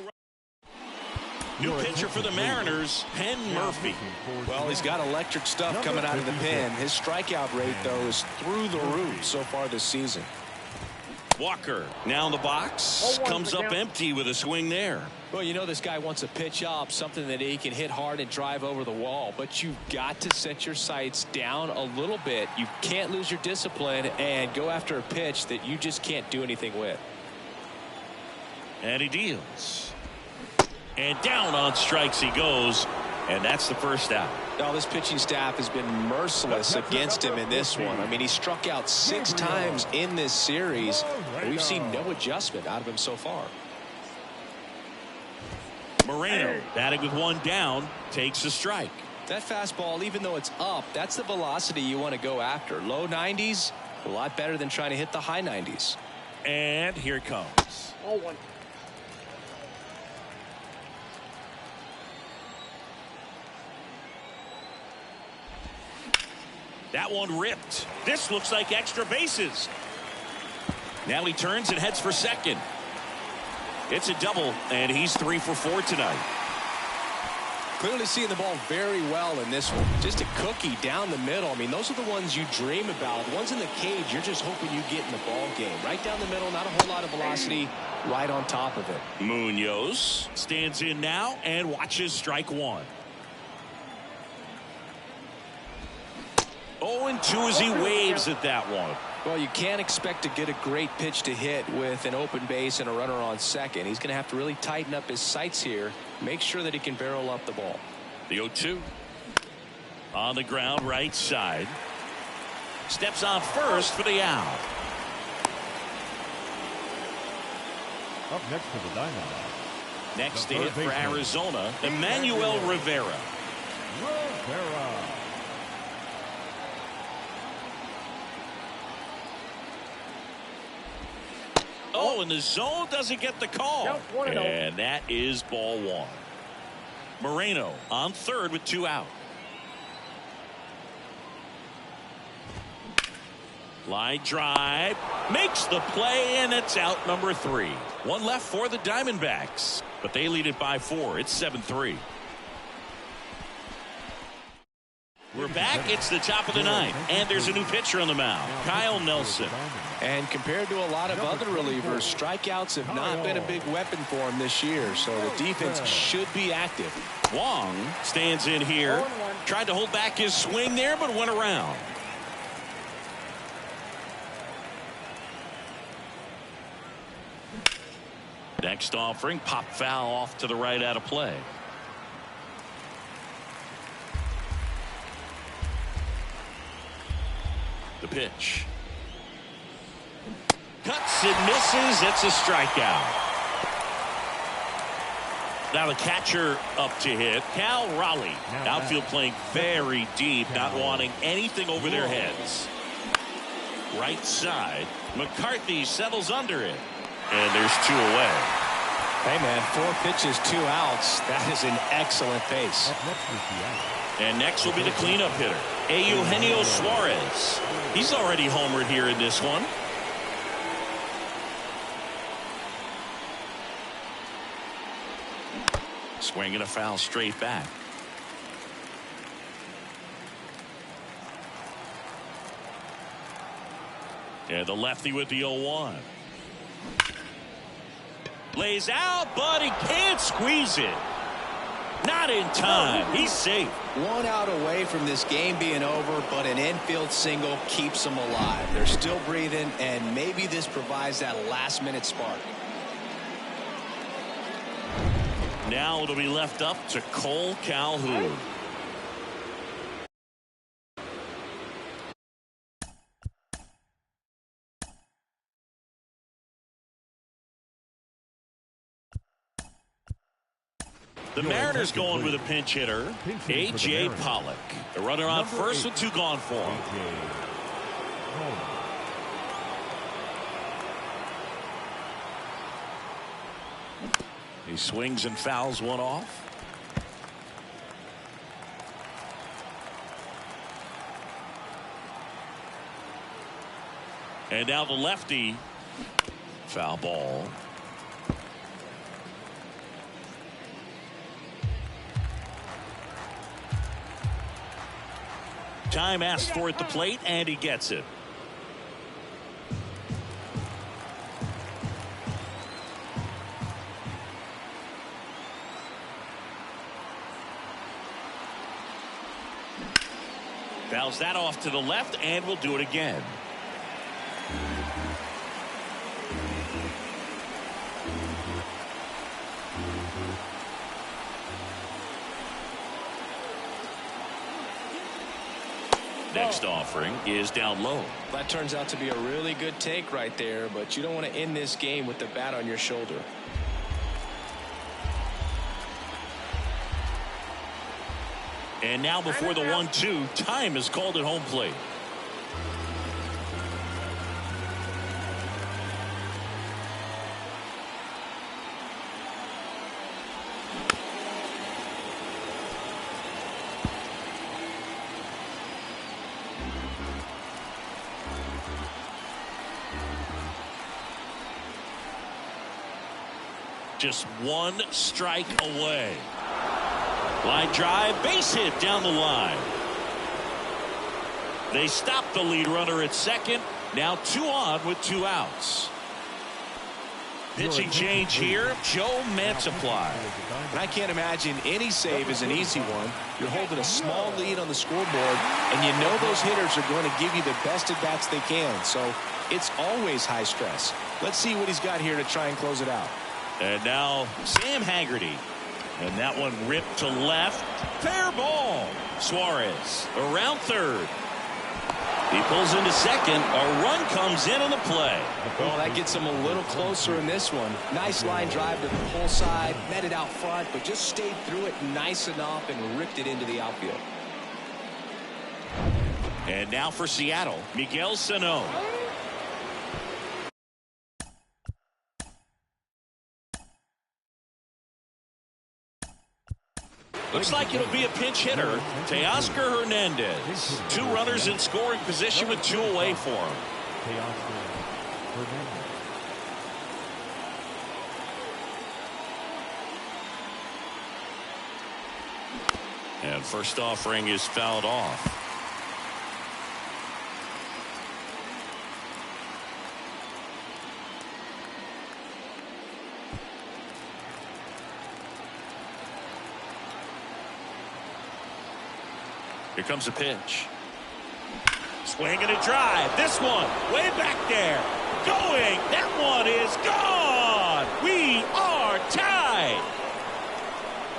New pitcher for the Mariners, Penn Murphy. Well, he's got electric stuff coming out of the pen. His strikeout rate, though, is through the roof so far this season. Walker now in the box. Comes up empty with a swing there. Well, you know this guy wants to pitch up, something that he can hit hard and drive over the wall. But you've got to set your sights down a little bit. You can't lose your discipline and go after a pitch that you just can't do anything with. And he deals. And down on strikes he goes. And that's the first out. Now, this pitching staff has been merciless against him in this one. I mean, he struck out 6 times in this series. And we've seen no adjustment out of him so far. Moreno batting with 1 down, takes a strike. That fastball, even though it's up, that's the velocity you want to go after. Low 90s, a lot better than trying to hit the high 90s. And here it comes. 0-1. That one ripped. This looks like extra bases. Now he turns and heads for second. It's a double, and he's 3 for 4 tonight. Clearly seeing the ball very well in this one. Just a cookie down the middle. I mean, those are the ones you dream about. The ones in the cage, you're just hoping you get in the ball game. Right down the middle, not a whole lot of velocity, right on top of it. Munoz stands in now and watches strike 1. 0-2 as he waves at that one. Well, you can't expect to get a great pitch to hit with an open base and a runner on second. He's going to have to really tighten up his sights here. Make sure that he can barrel up the ball. The 0-2. On the ground, right side. Steps on first for the out. Up next for the Diamondbacks. Next to hit for Arizona, Emmanuel Rivera. Oh, and the zone doesn't get the call. And that is ball 1. Moreno on third with 2 out. Line drive. Makes the play, and it's out number 3. 1 left for the Diamondbacks. But they lead it by 4. It's 7-3. We're back. It's the top of the 9th. And there's a new pitcher on the mound, Kyle Nelson. And compared to a lot of other relievers, strikeouts have not been a big weapon for him this year. So the defense should be active. Wong stands in here. Tried to hold back his swing there, but went around. Next offering, pop foul off to the right out of play. The pitch. Cuts and misses. It's a strikeout. Now the catcher up to hit. Cal Raleigh. Outfield playing very deep, not wanting anything over their heads. Right side. McCarthy settles under it. And there's 2 away. Hey, man, 4 pitches, 2 outs. That is an excellent pace. And next will be the cleanup hitter, Eugenio Suarez. He's already homered here in this one. Swinging a foul straight back. And the lefty with the 0-1. Lays out, but he can't squeeze it. Not in time. He's safe. 1 out away from this game being over, but an infield single keeps them alive. They're still breathing, and maybe this provides that last-minute spark. Now it'll be left up to Cole Calhoun. The Mariners going with a pinch hitter, A.J. Pollock. The runner on first with 2 gone for him. He swings and fouls one off. And now the lefty. Foul ball. Time asked for at the plate, and he gets it. Fouls that off to the left, and will do it again. Next offering is down low. That turns out to be a really good take right there, but you don't want to end this game with the bat on your shoulder. And now before the 1-2, time is called at home plate. Just 1 strike away. Line drive, base hit down the line. They stop the lead runner at second. Now 2 on with 2 outs. Pitching change here, Joe Mantiply. And I can't imagine any save is an easy one. You're holding a small lead on the scoreboard, and you know those hitters are going to give you the best at bats they can. So it's always high stress. Let's see what he's got here to try and close it out. And now Sam Haggerty. And that one ripped to left. Fair ball. Suarez around third. He pulls into second. A run comes in on the play. Well, that gets him a little closer in this one. Nice line drive to the pull side. Met it out front, but just stayed through it nice enough and ripped it into the outfield. And now for Seattle, Miguel Sano. Looks like it'll be a pinch hitter, Teoscar Hernandez. 2 runners in scoring position with 2 away for him. And first offering is fouled off. Here comes a pitch. Swing and a drive. This one way back there. Going. That one is gone. We are tied.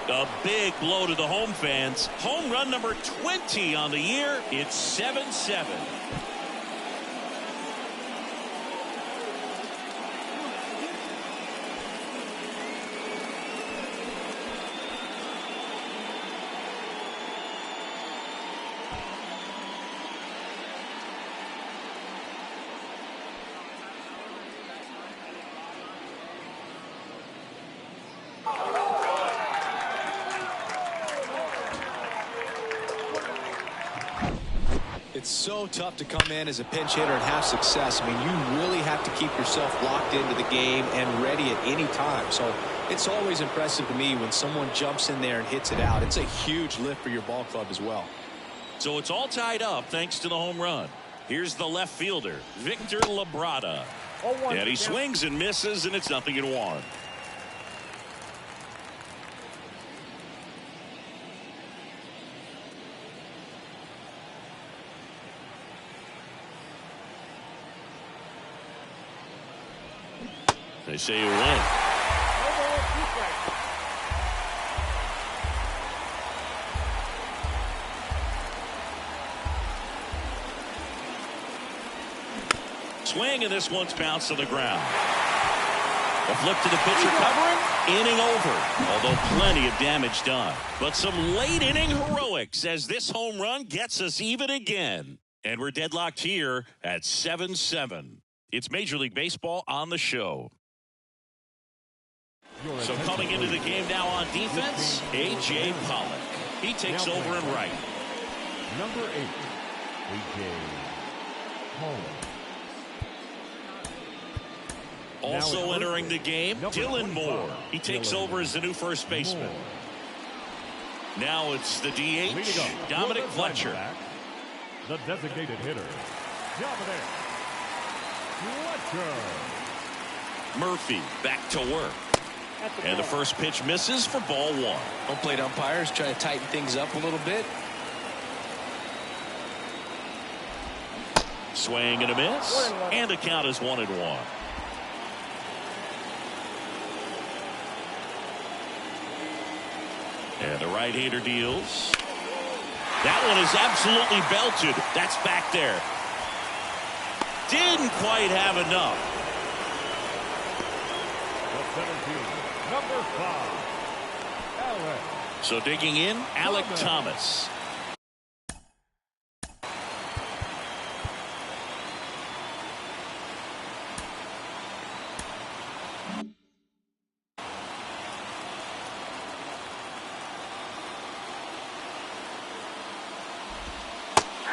A big blow to the home fans. Home run number 20 on the year. It's 7-7. It's so tough to come in as a pinch hitter and have success. I mean, you really have to keep yourself locked into the game and ready at any time. So it's always impressive to me when someone jumps in there and hits it out. It's a huge lift for your ball club as well. So it's all tied up thanks to the home run. Here's the left fielder, Victor Labrada. And he swings and misses, and it's 0-1. They say you win. No ball, 2 strikes. Swing, and this one's bounced to the ground. A flip to the pitcher covering. Inning over, although plenty of damage done. But some late inning heroics as this home run gets us even again. And we're deadlocked here at 7-7. It's Major League Baseball on the show. So coming into the game now on defense, A.J. Pollock. He takes over in right. Number 8, A.J. Pollock. Also entering the game, Dylan Moore. He takes over as the new first baseman. Now it's the DH, Dominic Fletcher. The designated hitter, Dominic Fletcher. Murphy back to work. And the first pitch misses for ball 1. Home plate umpires trying to tighten things up a little bit. Swing and a miss. And the count is 1-1. And the right-hander deals. That one is absolutely belted. That's back there. Didn't quite have enough. Number 5, Alec. So digging in, Alec Thomas.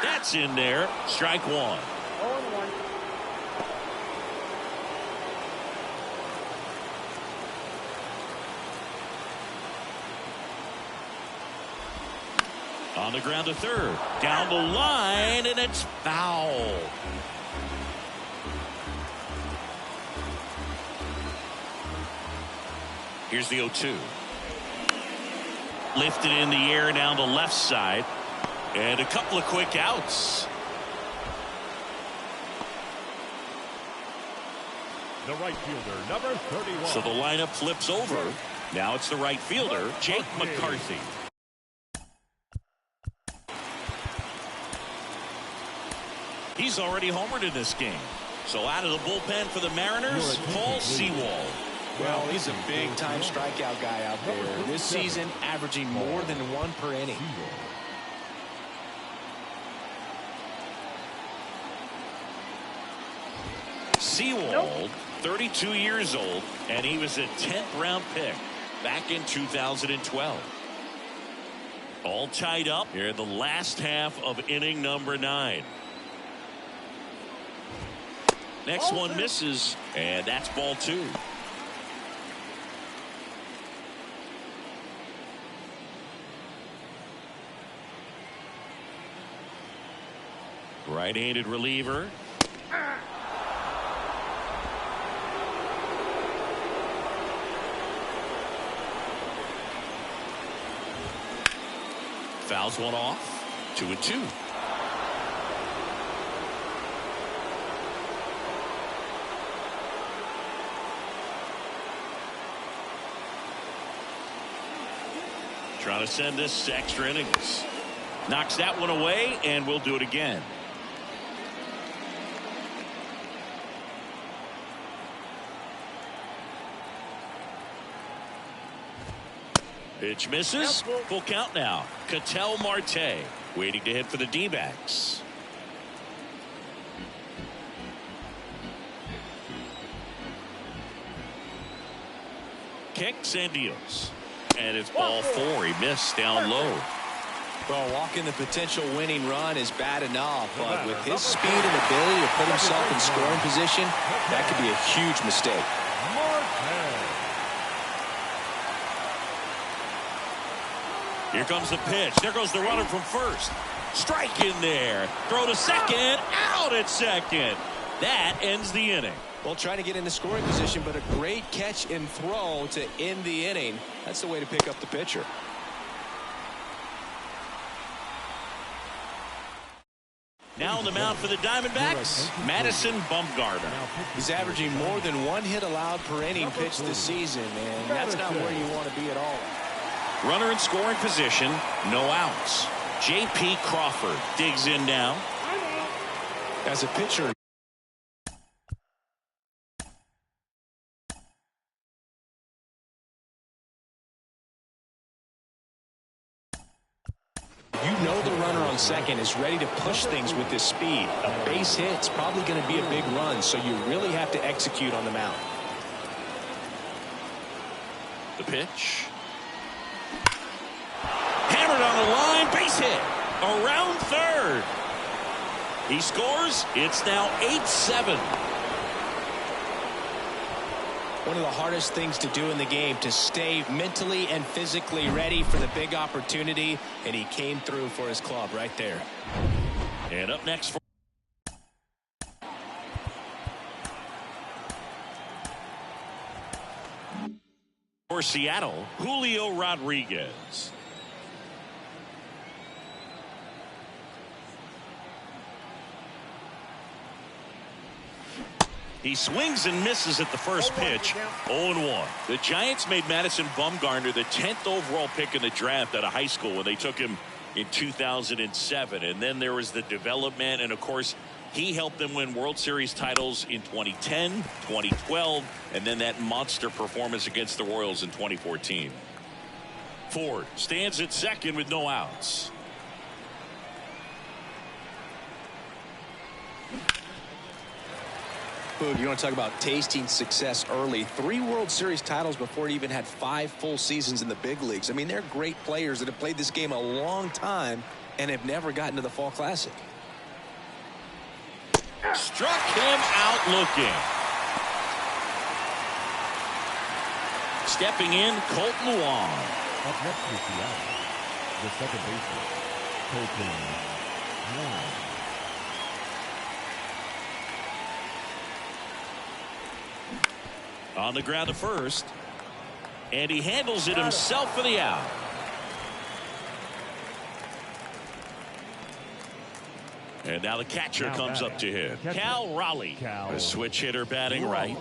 That's in there. Strike 1. 0-1. On the ground to third. Down the line, and it's foul. Here's the 0-2. Lifted in the air down the left side. And a couple of quick outs. The right fielder, number 31. So the lineup flips over. Now it's the right fielder, Jake McCarthy. He's already homered in this game. So out of the bullpen for the Mariners, Paul Sewald. Well, he's a big-time strikeout guy out there. This season, averaging more than 1 per inning. Sewald, 32 years old, and he was a 10th round pick back in 2012. All tied up here in the last half of inning number 9. Next one misses, and that's ball 2. Right-handed reliever. Fouls one off. 2-2. Trying to send this to extra innings. Knocks that one away, and we'll do it again. Pitch misses. Full count now. Ketel Marte waiting to hit for the D-backs. Kicks and deals. And it's ball 4. He missed down low. Well, walking the potential winning run is bad enough, but with his speed and ability to put himself in scoring position, that could be a huge mistake. Here comes the pitch. There goes the runner from first. Strike in there. Throw to second. Out at second. That ends the inning. Well, trying to get into scoring position, but a great catch and throw to end the inning. That's the way to pick up the pitcher. Now on the mound for the Diamondbacks, Madison Bumgarner. He's averaging more than 1 hit allowed per inning pitched this season, and that's not where you want to be at all. Runner in scoring position, no outs. J.P. Crawford digs in now. As a pitcher, you know the runner on second is ready to push things with this speed. A base hit's probably going to be a big run, so you really have to execute on the mound. The pitch. Hammered on the line, base hit. Around third. He scores. It's now 8-7. One of the hardest things to do in the game, to stay mentally and physically ready for the big opportunity, and he came through for his club right there. And up next for Seattle, Julio Rodriguez. He swings and misses at the first pitch. 0-1. The Giants made Madison Bumgarner the 10th overall pick in the draft out of high school when they took him in 2007. And then there was the development, and of course he helped them win World Series titles in 2010, 2012, and then that monster performance against the Royals in 2014. Ford stands at second with no outs. Boog, you want to talk about tasting success early. 3 World Series titles before he even had 5 full seasons in the big leagues. I mean, they're great players that have played this game a long time and have never gotten to the Fall Classic. Struck him out looking. Stepping in, Colton Wong. Up next for Seattle, the second baseman, Colton Wong. On the ground to first, and he handles it himself for the out. And now the catcher comes up to hit. Cal Raleigh, a switch hitter batting right.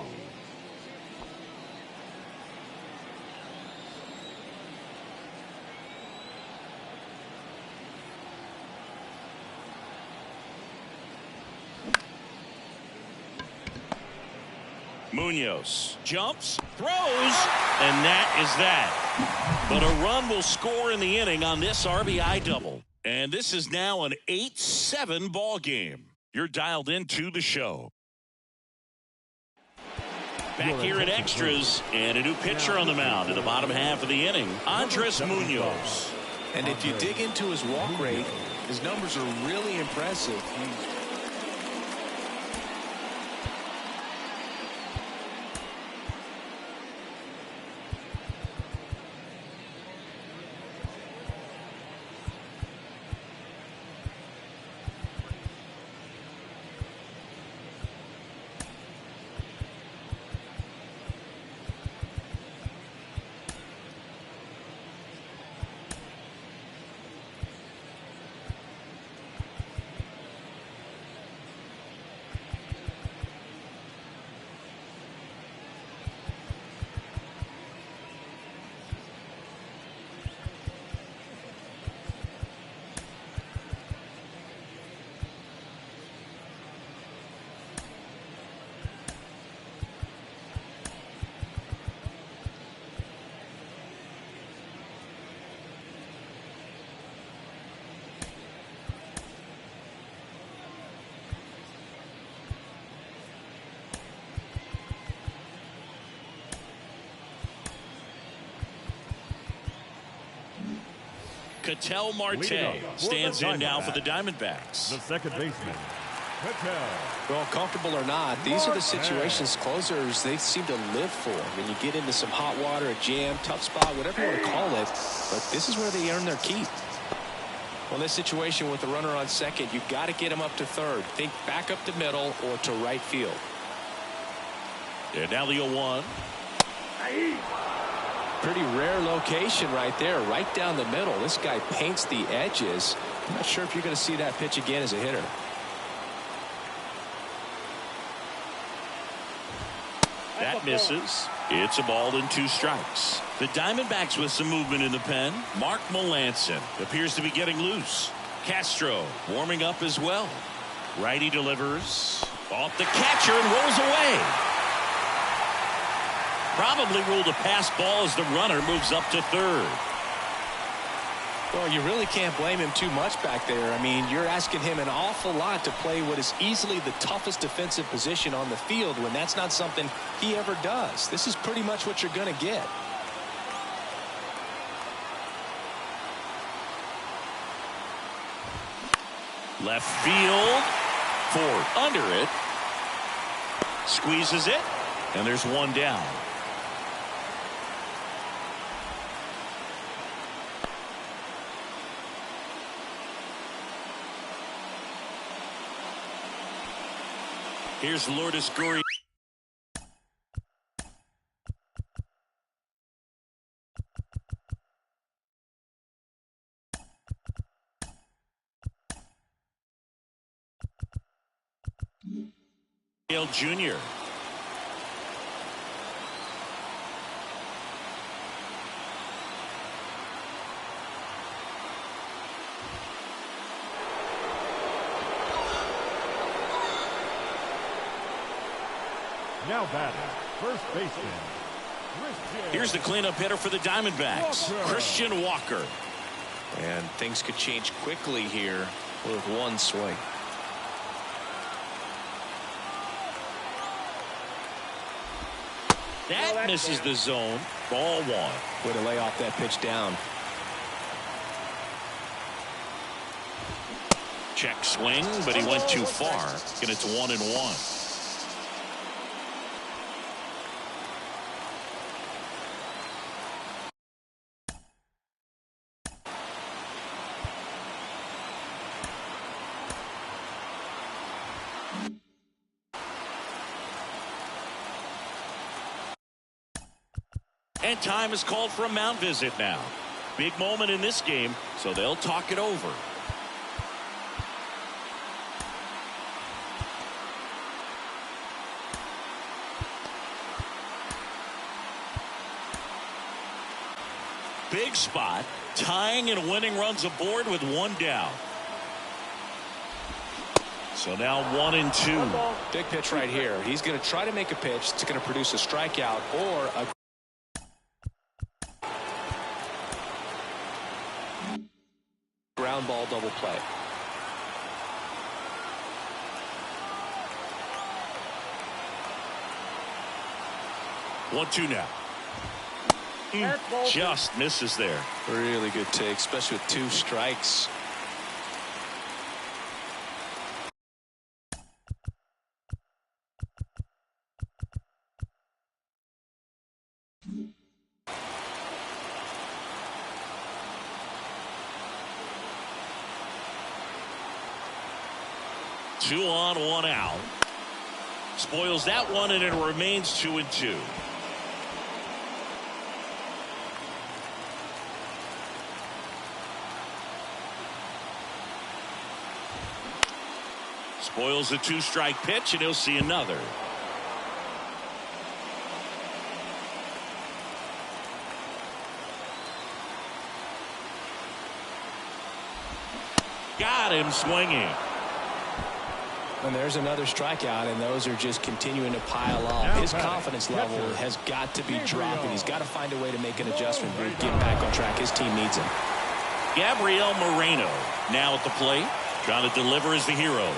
Munoz jumps, throws, and that is that. But a run will score in the inning on this RBI double. And this is now an 8-7 ball game. You're dialed into the show. Back here in extras, and a new pitcher on the mound in the bottom half of the inning, Andres Munoz. And if you dig into his walk rate, his numbers are really impressive. Ketel Marte stands in now for the Diamondbacks. The second baseman, Ketel. Well, comfortable or not, these are the situations closers they seem to live for. When you get into some hot water, a jam, tough spot, whatever you want to call it, but this is where they earn their keep. Well, this situation with the runner on second, you've got to get him up to third. Think back up the middle or to right field. And now the 0-1. Pretty rare location right there, right down the middle. This guy paints the edges. I'm not sure if you're going to see that pitch again as a hitter. That misses. It's a ball and 2 strikes. The Diamondbacks with some movement in the pen. Mark Melancon appears to be getting loose. Castro warming up as well. Righty delivers. Off the catcher and rolls away. Probably ruled a pass ball as the runner moves up to third. Well, you really can't blame him too much back there. I mean, you're asking him an awful lot to play what is easily the toughest defensive position on the field when that's not something he ever does. This is pretty much what you're going to get. Left field. Ford under it. Squeezes it. And there's 1 down. Here's Lourdes Gurriel. Jr. Now batting, first baseman. Here's the cleanup hitter for the Diamondbacks, Christian Walker. And things could change quickly here with 1 swing. That misses the zone. Ball 1. Way to lay off that pitch down. Check swing, but he went too far. And it's 1-1. And time is called for a mound visit now. Big moment in this game, so they'll talk it over. Big spot, tying and winning runs aboard with 1 down. So now 1-2. Big pitch right here. He's going to try to make a pitch that's going to produce a strikeout or a ground ball double play. One, 2 now. Just misses there. Really good take, especially with 2 strikes. Two on, 1 out. Spoils that one, and it remains 2-2. Spoils the 2-strike pitch, and he'll see another. Got him swinging. And there's another strikeout, and those are just continuing to pile up. His confidence level has got to be dropping. He's got to find a way to make an adjustment here, get back on track. His team needs him. Gabriel Moreno now at the plate, trying to deliver as the hero.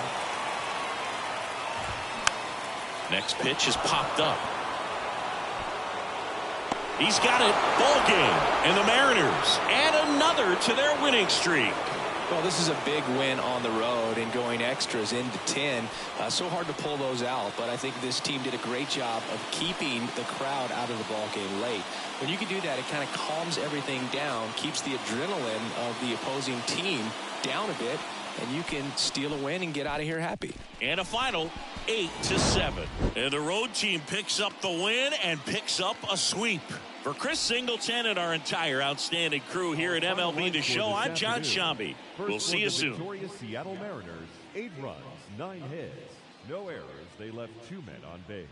Next pitch is popped up. He's got it. Ball game. And the Mariners add another to their winning streak. Well, this is a big win on the road and going extras into 10. So hard to pull those out, but I think this team did a great job of keeping the crowd out of the ball game late. When you can do that, it kind of calms everything down, keeps the adrenaline of the opposing team down a bit, and you can steal a win and get out of here happy. And a final 8-7. And the road team picks up the win and picks up a sweep. For Chris Singleton and our entire outstanding crew here at MLB The Show, I'm John Shambi. We'll see you soon. Victorious Seattle Mariners, 8 runs, 9 hits, no errors. They left 2 men on base.